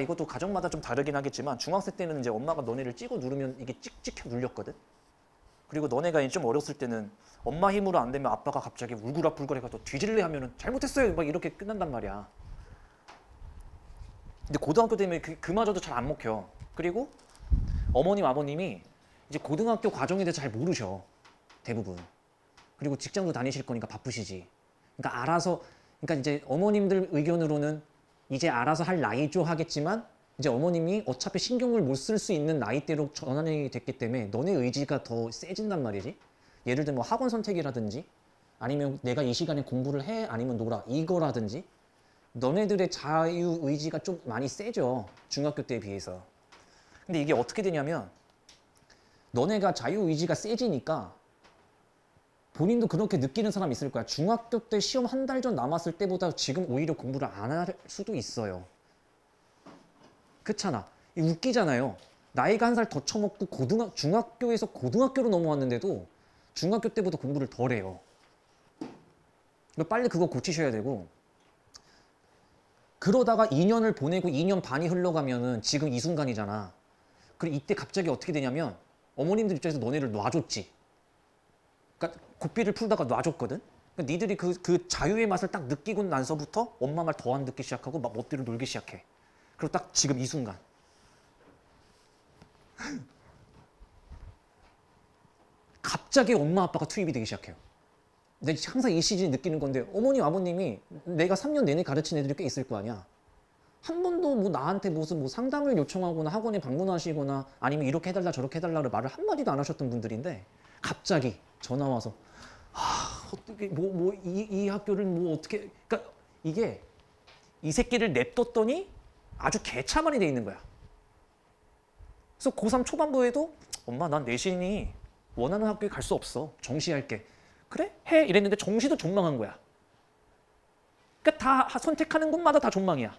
이것도 가정마다 좀 다르긴 하겠지만 중학생 때는 이제 엄마가 너네를 찍어 누르면 이게 찍찍해 눌렸거든. 그리고 너네가 좀 어렸을 때는 엄마 힘으로 안 되면 아빠가 갑자기 울그락불그락 해가지고 뒤질래 하면은 잘못했어요 막 이렇게 끝난단 말이야. 근데 고등학교 되면 그마저도 잘 안 먹혀. 그리고 어머님 아버님이 이제 고등학교 과정에 대해서 잘 모르셔 대부분. 그리고 직장도 다니실 거니까 바쁘시지. 그러니까 알아서, 그러니까 이제 어머님들 의견으로는 이제 알아서 할 나이죠 하겠지만 이제 어머님이 어차피 신경을 못 쓸 수 있는 나이대로 전환이 됐기 때문에 너네 의지가 더 세진단 말이지. 예를 들면 뭐 학원 선택이라든지 아니면 내가 이 시간에 공부를 해 아니면 놀아 이거라든지 너네들의 자유 의지가 좀 많이 세죠. 중학교 때에 비해서. 근데 이게 어떻게 되냐면 너네가 자유 의지가 세지니까 본인도 그렇게 느끼는 사람 있을 거야. 중학교 때 시험 한 달 전 남았을 때보다 지금 오히려 공부를 안 할 수도 있어요. 그렇잖아. 웃기잖아요. 나이가 한 살 더 처먹고 중학교에서 고등학교로 넘어왔는데도 중학교 때보다 공부를 덜 해요. 빨리 그거 고치셔야 되고 그러다가 2년을 보내고 2년 반이 흘러가면은 지금 이 순간이잖아. 그리고 이때 갑자기 어떻게 되냐면 어머님들 입장에서 너네를 놔줬지. 그러니까 고삐를 풀다가 놔줬거든. 그러니까 니들이 그 자유의 맛을 딱 느끼고 나서부터 엄마 말 더 안 듣기 시작하고 막 멋대로 놀기 시작해. 그리고 딱 지금 이 순간. 갑자기 엄마 아빠가 투입이 되기 시작해요. 내가 항상 이 시즌에 느끼는 건데 어머님 아버님이 내가 3년 내내 가르친 애들이 꽤 있을 거 아니야. 한 번도 뭐 나한테 무슨 뭐 상담을 요청하거나 학원에 방문하시거나 아니면 이렇게 해달라 저렇게 해달라를 말을 한마디도 안 하셨던 분들인데 갑자기 전화 와서 어떻게 이 학교를 뭐 어떻게 그러니까 이게 이 새끼를 냅뒀더니 아주 개차반이 돼 있는 거야. 그래서 고3 초반부에도 엄마 난 내신이 원하는 학교에 갈 수 없어. 정시할게. 그래? 해. 이랬는데 정시도 존망한 거야. 그러니까 다 선택하는 곳마다 다 존망이야.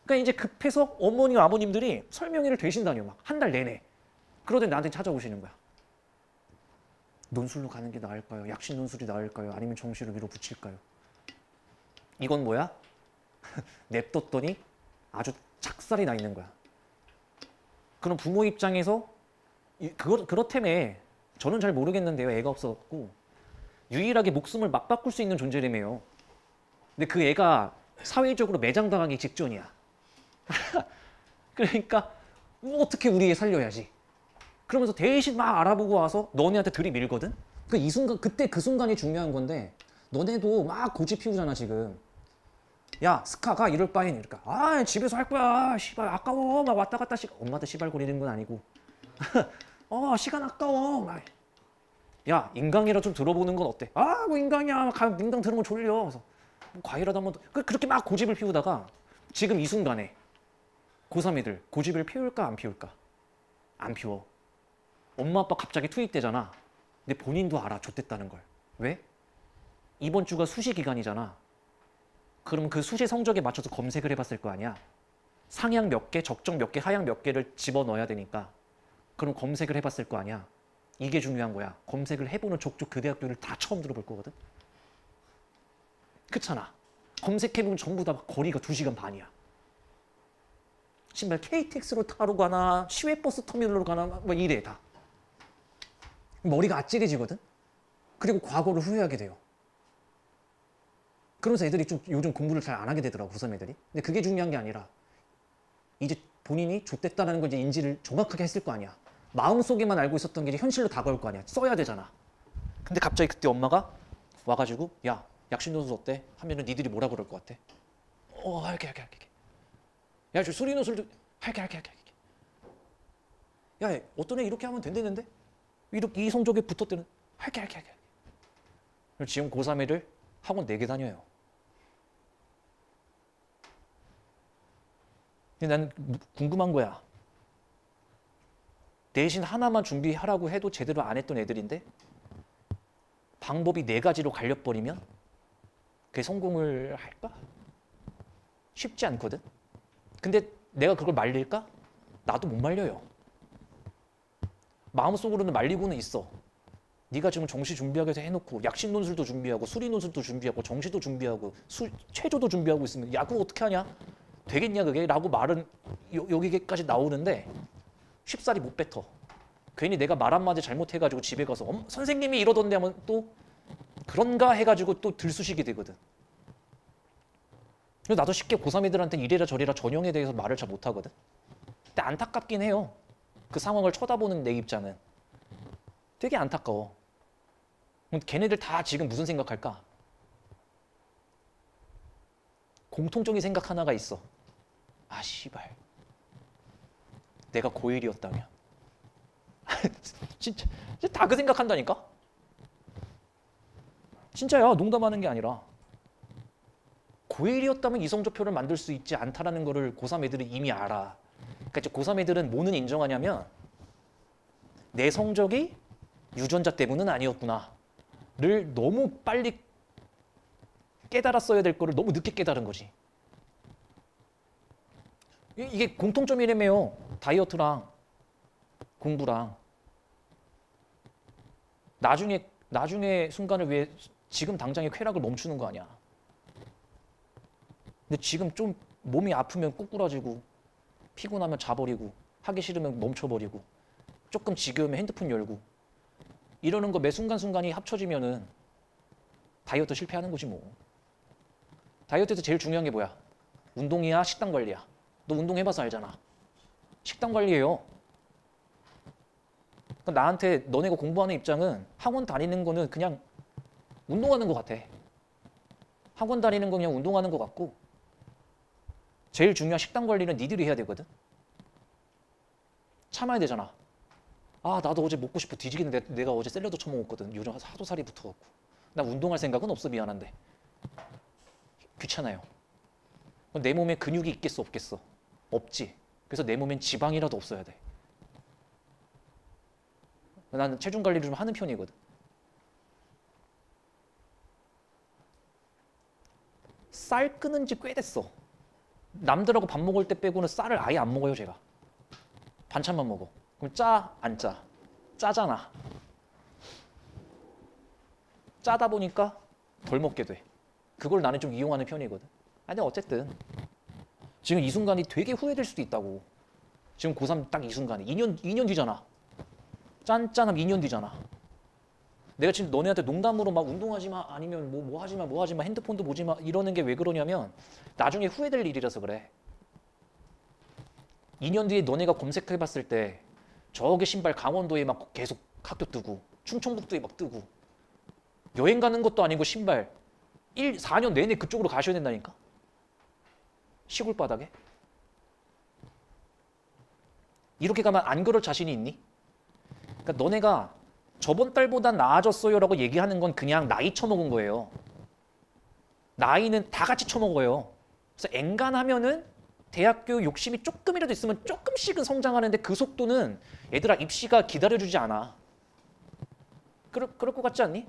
그러니까 이제 급해서 어머니 아버님들이 설명회를 되신다니요. 막 한 달 내내. 그러더니 나한테 찾아오시는 거야. 논술로 가는 게 나을까요? 약신 논술이 나을까요? 아니면 정시로 밀어붙일까요? 이건 뭐야? 냅뒀더니 아주 착살이 나 있는 거야. 그럼 부모 입장에서 그렇다며. 저는 잘 모르겠는데요. 애가 없어갖고 유일하게 목숨을 맞바꿀 수 있는 존재라며요. 근데 그 애가 사회적으로 매장당하기 직전이야. 그러니까 뭐 어떻게 우리 애 살려야지. 그러면서 대신 막 알아보고 와서 너네한테 들이밀거든. 그 이 순간 그때 그 순간이 중요한 건데 너네도 막 고집 피우잖아 지금. 야 스카가 이럴 바엔 이럴까. 아 집에서 할 거야. 씨발 아까워. 막 왔다 갔다 엄마한테 씨발거리는 건 아니고. 시간 아까워. 막. 야 인강이라 좀 들어보는 건 어때? 아 뭐 인강이야. 인강 들으면 졸려. 그래서 뭐 과외라도 한번 그렇게 막 고집을 피우다가 지금 이 순간에 고3 애들 고집을 피울까 안 피울까? 안 피워. 엄마 아빠 갑자기 투입되잖아. 근데 본인도 알아. 좆됐다는 걸. 왜? 이번 주가 수시 기간이잖아. 그럼 그 수시 성적에 맞춰서 검색을 해봤을 거 아니야. 상향 몇 개, 적정 몇 개, 하향 몇 개를 집어넣어야 되니까. 그럼 검색을 해봤을 거 아니야. 이게 중요한 거야. 검색을 해보는 족족 그 대학교를 다 처음 들어볼 거거든. 그렇잖아. 검색해보면 전부 다 거리가 2시간 반이야. 신발 KTX로 타러 가나 시외버스 터미널로 가나 뭐 이래 다. 머리가 아찔해지거든. 그리고 과거를 후회하게 돼요. 그러면서 애들이 좀 요즘 공부를 잘 안 하게 되더라고 고3 애들이. 근데 그게 중요한 게 아니라 이제 본인이 좆됐다라는 걸 이제 인지를 정확하게 했을 거 아니야. 마음속에만 알고 있었던 게 이제 현실로 다가올 거 아니야. 써야 되잖아. 근데 갑자기 그때 엄마가 와가지고 야 약신노수 어때? 하면은 니들이 뭐라 그럴 것 같아? 할게. 야 저 수리노술도 할게. 야 어떤 애 이렇게 하면 된다는데? 이렇게 이 성적에 붙었대는 할게. 지금 고3 애를 학원 4개 다녀요. 근데 난 궁금한 거야. 대신 하나만 준비하라고 해도 제대로 안 했던 애들인데 방법이 4가지로 갈려버리면 그게 성공을 할까? 쉽지 않거든. 근데 내가 그걸 말릴까? 나도 못 말려요. 마음속으로는 말리고는 있어. 네가 지금 정시 준비하기 위해서 해놓고 약식 논술도 준비하고 수리 논술도 준비하고 정시도 준비하고 최조도 준비하고 있으면 야 그거 어떻게 하냐? 되겠냐 그게? 라고 말은 여기까지 나오는데 쉽사리 못 뱉어. 괜히 내가 말 한마디 잘못해가지고 집에 가서 선생님이 이러던데 하면 또 그런가 해가지고 또 들쑤시게 되거든. 그래서 나도 쉽게 고3 애들한테는 이래라 저래라 전형에 대해서 말을 잘 못하거든. 근데 안타깝긴 해요. 그 상황을 쳐다보는 내 입장은 되게 안타까워. 걔네들 다 지금 무슨 생각할까? 공통적인 생각 하나가 있어. 아 씨발 내가 고1이었다면 진짜 다 그 생각한다니까? 진짜야. 농담하는 게 아니라 고1이었다면 이성적표를 만들 수 있지 않다라는 거를 고3 애들은 이미 알아. 그러니까 이제 고3 애들은 뭐는 인정하냐면 내 성적이 유전자 때문은 아니었구나 를 너무 빨리 깨달았어야 될 거를 너무 늦게 깨달은 거지. 이게 공통점이라며요. 다이어트랑 공부랑. 나중에 순간을 위해 지금 당장의 쾌락을 멈추는 거 아니야. 근데 지금 좀 몸이 아프면 꼬꾸라지고 피곤하면 자버리고 하기 싫으면 멈춰버리고 조금 지겨우면 핸드폰 열고 이러는 거 매 순간순간이 합쳐지면은 다이어트 실패하는 거지 뭐. 다이어트에서 제일 중요한 게 뭐야? 운동이야 식단 관리야. 너 운동해봐서 알잖아. 식단 관리예요. 그러니까 나한테 너네가 공부하는 입장은 학원 다니는 거는 그냥 운동하는 것 같아. 학원 다니는 거 그냥 운동하는 것 같고 제일 중요한 식단 관리는 니들이 해야 되거든. 참아야 되잖아. 아 나도 어제 먹고 싶어 뒤지겠는데 내가 어제 샐러드 처먹었거든. 요즘 하도 살이 붙어갖고. 나 운동할 생각은 없어. 미안한데. 귀찮아요. 내 몸에 근육이 있겠어 없겠어? 없지. 그래서 내 몸엔 지방이라도 없어야 돼. 나는 체중 관리를 좀 하는 편이거든. 쌀 끊은 지 꽤 됐어. 남들하고 밥 먹을 때 빼고는 쌀을 아예 안 먹어요 제가. 반찬만 먹어. 그럼 짜? 안 짜? 짜잖아. 짜다 보니까 덜 먹게 돼. 그걸 나는 좀 이용하는 편이거든. 근데 어쨌든 지금 이 순간이 되게 후회될 수도 있다고. 지금 고3 딱 이 순간이 2년 뒤잖아. 짠짠함 2년 뒤잖아. 내가 지금 너네한테 농담으로 막 운동하지 마, 아니면 뭐 하지 마, 핸드폰도 보지 마 이러는 게 왜 그러냐면 나중에 후회될 일이라서 그래. 2년 뒤에 너네가 검색해봤을 때 저기 신발 강원도에 막 계속 학교 뜨고 충청북도에 막 뜨고 여행 가는 것도 아니고 신발 4년 내내 그쪽으로 가셔야 된다니까? 시골 바닥에? 이렇게 가면 안 그럴 자신이 있니? 그러니까 너네가 저번 달보다 나아졌어요라고 얘기하는 건 그냥 나이 처먹은 거예요. 나이는 다 같이 처먹어요. 그래서 엔간하면은 대학교 욕심이 조금이라도 있으면 조금씩은 성장하는데 그 속도는 얘들아 입시가 기다려주지 않아. 그럴 것 같지 않니?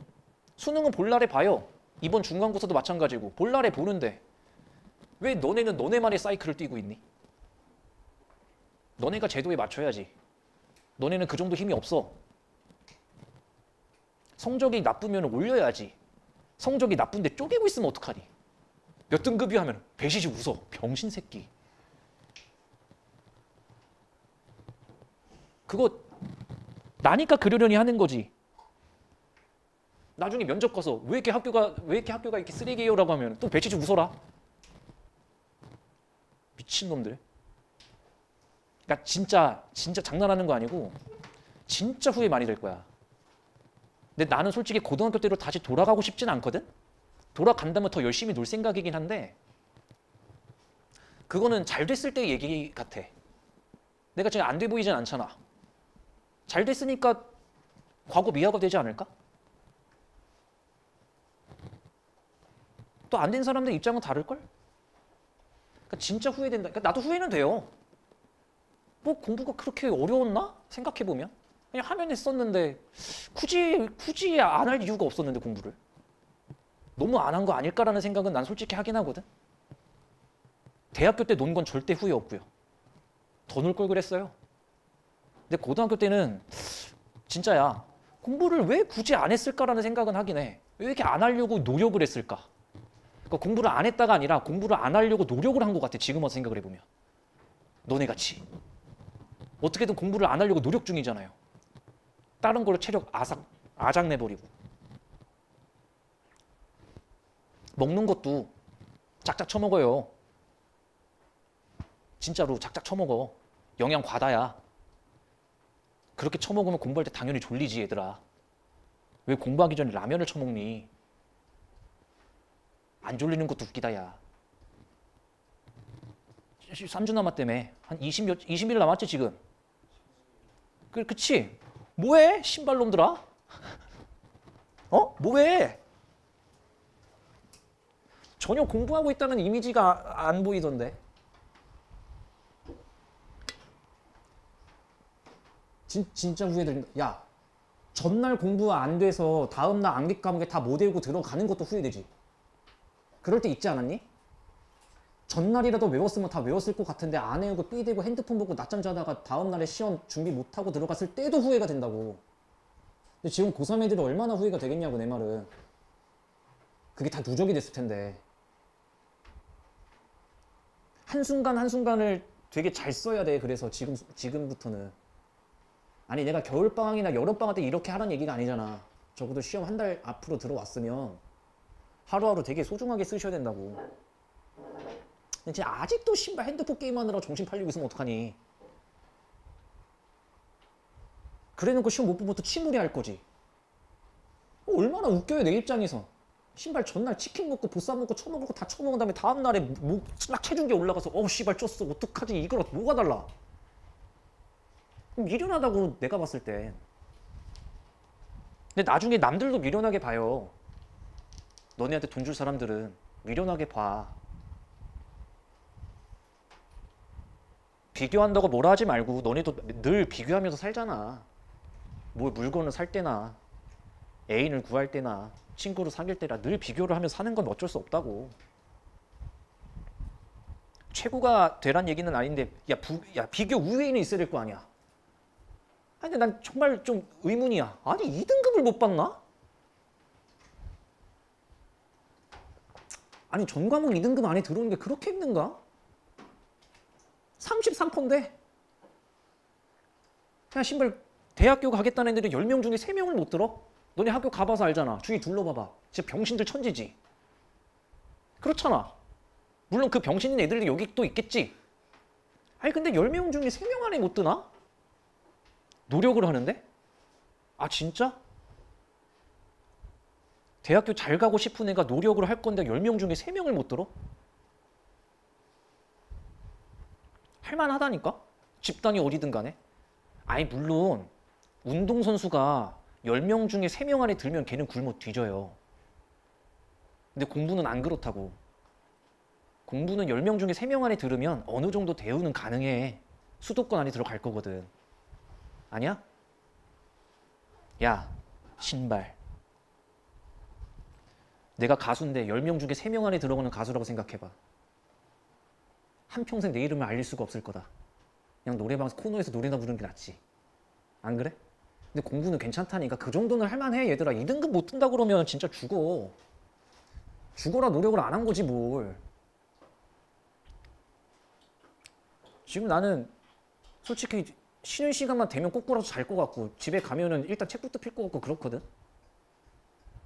수능은 볼날에 봐요. 이번 중간고사도 마찬가지고 볼날에 보는데 왜 너네는 너네만의 사이클을 띄고 있니? 너네가 제도에 맞춰야지. 너네는 그 정도 힘이 없어. 성적이 나쁘면 올려야지. 성적이 나쁜데 쪼개고 있으면 어떡하니? 몇 등급이 하면 배시지 웃어. 병신 새끼. 그거 나니까 그러려니 하는 거지. 나중에 면접 가서 왜 이렇게 학교가 이렇게 쓰레기예요라고 하면 또 배치지 웃어라. 미친놈들. 그러니까 진짜 장난하는 거 아니고 진짜 후회 많이 될 거야. 근데 나는 솔직히 고등학교 때로 다시 돌아가고 싶진 않거든. 돌아간다면 더 열심히 놀 생각이긴 한데 그거는 잘 됐을 때의 얘기 같아. 내가 지금 안 돼 보이진 않잖아. 잘 됐으니까 과거 미화가 되지 않을까? 또 안 된 사람들 입장은 다를걸? 그러니까 진짜 후회된다. 그러니까 나도 후회는 돼요. 뭐 공부가 그렇게 어려웠나? 생각해보면. 그냥 하면 했었는데 굳이 안 할 이유가 없었는데 공부를. 너무 안 한 거 아닐까라는 생각은 난 솔직히 하긴 하거든. 대학교 때 논 건 절대 후회 없고요. 더 놀 걸 그랬어요. 근데 고등학교 때는 진짜야. 공부를 왜 굳이 안 했을까라는 생각은 하긴 해. 왜 이렇게 안 하려고 노력을 했을까? 그러니까 공부를 안 했다가 아니라 공부를 안 하려고 노력을 한 것 같아. 지금 와서 생각을 해보면. 너네같이. 어떻게든 공부를 안 하려고 노력 중이잖아요. 다른 걸로 체력 아작 내버리고. 먹는 것도 작작 처먹어요. 진짜로 작작 처먹어. 영양 과다야. 그렇게 처먹으면 공부할 때 당연히 졸리지 얘들아. 왜 공부하기 전에 라면을 처먹니? 안 졸리는 것도 웃기다 야. 3주 남았다며. 한 20일 남았지 지금. 그치? 뭐해? 신발놈들아? 어? 뭐해? 전혀 공부하고 있다는 이미지가 안 보이던데.
진짜 후회된다. 야, 전날 공부 안 돼서 다음날 암기 과목에 다 못 외우고 들어가는 것도 후회되지. 그럴 때 있지 않았니? 전날이라도 외웠으면 다 외웠을 것 같은데 안 외우고 삐대고 핸드폰 보고 낮잠 자다가 다음날에 시험 준비 못하고 들어갔을 때도 후회가 된다고. 근데 지금 고3 애들이 얼마나 후회가 되겠냐고 내 말은. 그게 다 누적이 됐을 텐데. 한순간 한순간을 되게 잘 써야 돼. 그래서 지금부터는. 아니 내가 겨울방학이나 여름방학 때 이렇게 하라는 얘기가 아니잖아. 적어도 시험 한 달 앞으로 들어왔으면 하루하루 되게 소중하게 쓰셔야 된다고. 근데 진짜 아직도 신발 핸드폰 게임하느라 정신 팔리고 있으면 어떡하니. 그래놓고 시험 못 보면 또 치무리 할 거지. 얼마나 웃겨요 내 입장에서. 신발 전날 치킨 먹고 보쌈 먹고 처먹을 거 다 처먹은 다음에 다음날에 막 체중계 올라가서 씨발 쪘어 어떡하지 이거랑 뭐가 달라. 미련하다고 내가 봤을 때. 근데 나중에 남들도 미련하게 봐요. 너네한테 돈 줄 사람들은 미련하게 봐. 비교한다고 뭐라 하지 말고 너네도 늘 비교하면서 살잖아. 뭐 물건을 살 때나 애인을 구할 때나 친구를 사귈 때나 늘 비교를 하면서 사는 건 어쩔 수 없다고. 최고가 되란 얘기는 아닌데 야 비교 우위에는 있어야 될 거 아니야. 아니 근데 난 정말 좀 의문이야. 아니 2등급을 못 받나? 아니 전 과목 2등급 안에 들어오는 게 그렇게 힘든가? 33%인데 그냥 신발 대학교 가겠다는 애들이 10명 중에 3명을 못 들어? 너네 학교 가봐서 알잖아. 주위 둘러봐봐. 진짜 병신들 천지지. 그렇잖아. 물론 그 병신인 애들이 여기 또 있겠지. 아니 근데 10명 중에 3명 안에 못 드나? 노력을 하는데? 아 진짜? 대학교 잘 가고 싶은 애가 노력을 할 건데 10명 중에 3명을 못 들어? 할만하다니까? 집단이 어디든 간에. 아니 물론 운동선수가 10명 중에 3명 안에 들면 걔는 굶어 뒤져요. 근데 공부는 안 그렇다고. 공부는 10명 중에 3명 안에 들으면 어느 정도 대우는 가능해. 수도권 안에 들어갈 거거든. 아니야? 야, 신발. 내가 가수인데 10명 중에 3명 안에 들어가는 가수라고 생각해봐. 한평생 내 이름을 알릴 수가 없을 거다. 그냥 노래방 코너에서 노래나 부르는 게 낫지. 안 그래? 근데 공부는 괜찮다니까. 그 정도는 할만해 얘들아. 2등급 못 든다 그러면 진짜 죽어. 죽어라 노력을 안 한 거지 뭘. 지금 나는 솔직히 쉬는 시간만 되면 꼬꾸라도 잘 것 같고 집에 가면은 일단 책부터 필 것 같고 그렇거든.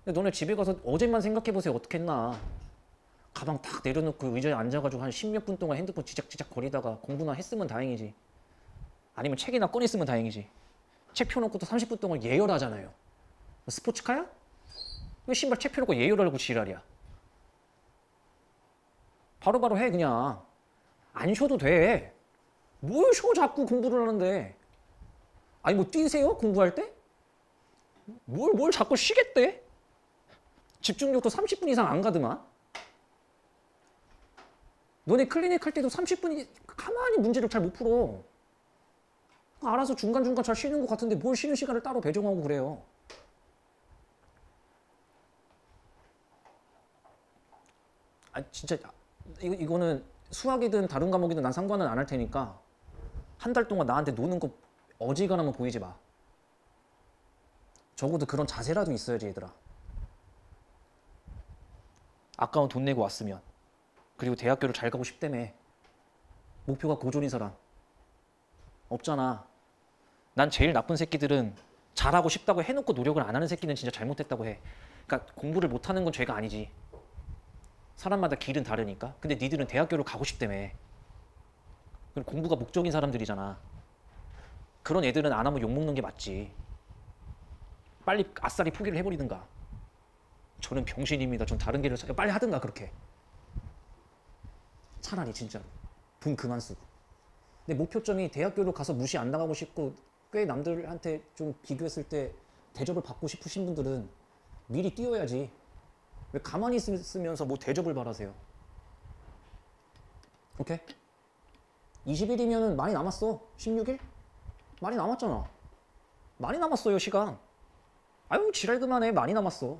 근데 너네 집에 가서 어제만 생각해보세요. 어떻게 했나. 가방 탁 내려놓고 의자에 앉아가지고 한 10몇 분 동안 핸드폰 지작지작 거리다가 공부나 했으면 다행이지. 아니면 책이나 꺼냈으면 다행이지. 책 펴놓고 또 30분 동안 예열하잖아요. 스포츠카야? 왜 신발 책 펴놓고 예열하려고 지랄이야. 바로바로 해 그냥. 안 쉬어도 돼. 뭘 쉬어 자꾸 공부를 하는데. 아니 뭐 뛰세요? 공부할 때? 뭘 자꾸 쉬겠대? 집중력도 30분 이상 안 가더만. 너네 클리닉 할 때도 30분이 가만히 문제를 잘 못 풀어. 알아서 중간중간 잘 쉬는 것 같은데 뭘 쉬는 시간을 따로 배정하고 그래요. 아 진짜 이거는 수학이든 다른 과목이든 난 상관은 안 할 테니까 한 달 동안 나한테 노는 거 어지간하면 보이지 마. 적어도 그런 자세라도 있어야지 얘들아. 아까운 돈 내고 왔으면. 그리고 대학교를 잘 가고 싶다며. 목표가 고졸인 사람 없잖아. 난 제일 나쁜 새끼들은 잘하고 싶다고 해놓고 노력을 안 하는 새끼는 진짜 잘못했다고 해. 그러니까 공부를 못하는 건 죄가 아니지. 사람마다 길은 다르니까. 근데 니들은 대학교를 가고 싶다며. 그리고 공부가 목적인 사람들이잖아. 그런 애들은 안 하면 욕먹는 게 맞지. 빨리 아싸리 포기를 해버리든가. 저는 병신입니다. 전 다른 길을 빨리 하든가 그렇게. 차라리 진짜로. 돈 그만 쓰고. 근데 목표점이 대학교를 가서 무시 안 당하고 싶고 꽤 남들한테 좀 비교했을 때 대접을 받고 싶으신 분들은 미리 뛰어야지. 왜 가만히 있으면서 뭐 대접을 바라세요. 오케이? 20일이면 많이 남았어. 16일? 많이 남았잖아. 많이 남았어요 시간. 아유 지랄 그만해. 많이 남았어.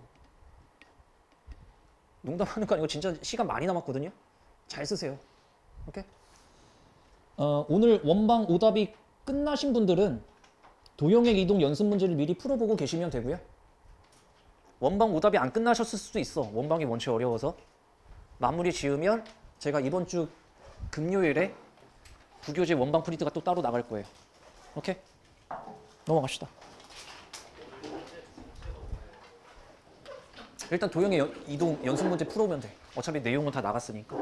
농담하는 거 아니고 진짜 시간 많이 남았거든요. 잘 쓰세요. 오케이? 오늘 원방 오답이 끝나신 분들은 도형액 이동 연습 문제를 미리 풀어보고 계시면 되고요. 원방 오답이 안 끝나셨을 수도 있어. 원방이 원체 어려워서. 마무리 지으면 제가 이번 주 금요일에 부교재 원방 프린트가 또 따로 나갈 거예요. 오케이? 넘어갑시다. 일단 도형의 이동 연습 문제 풀어오면 돼. 어차피 내용은 다 나갔으니까.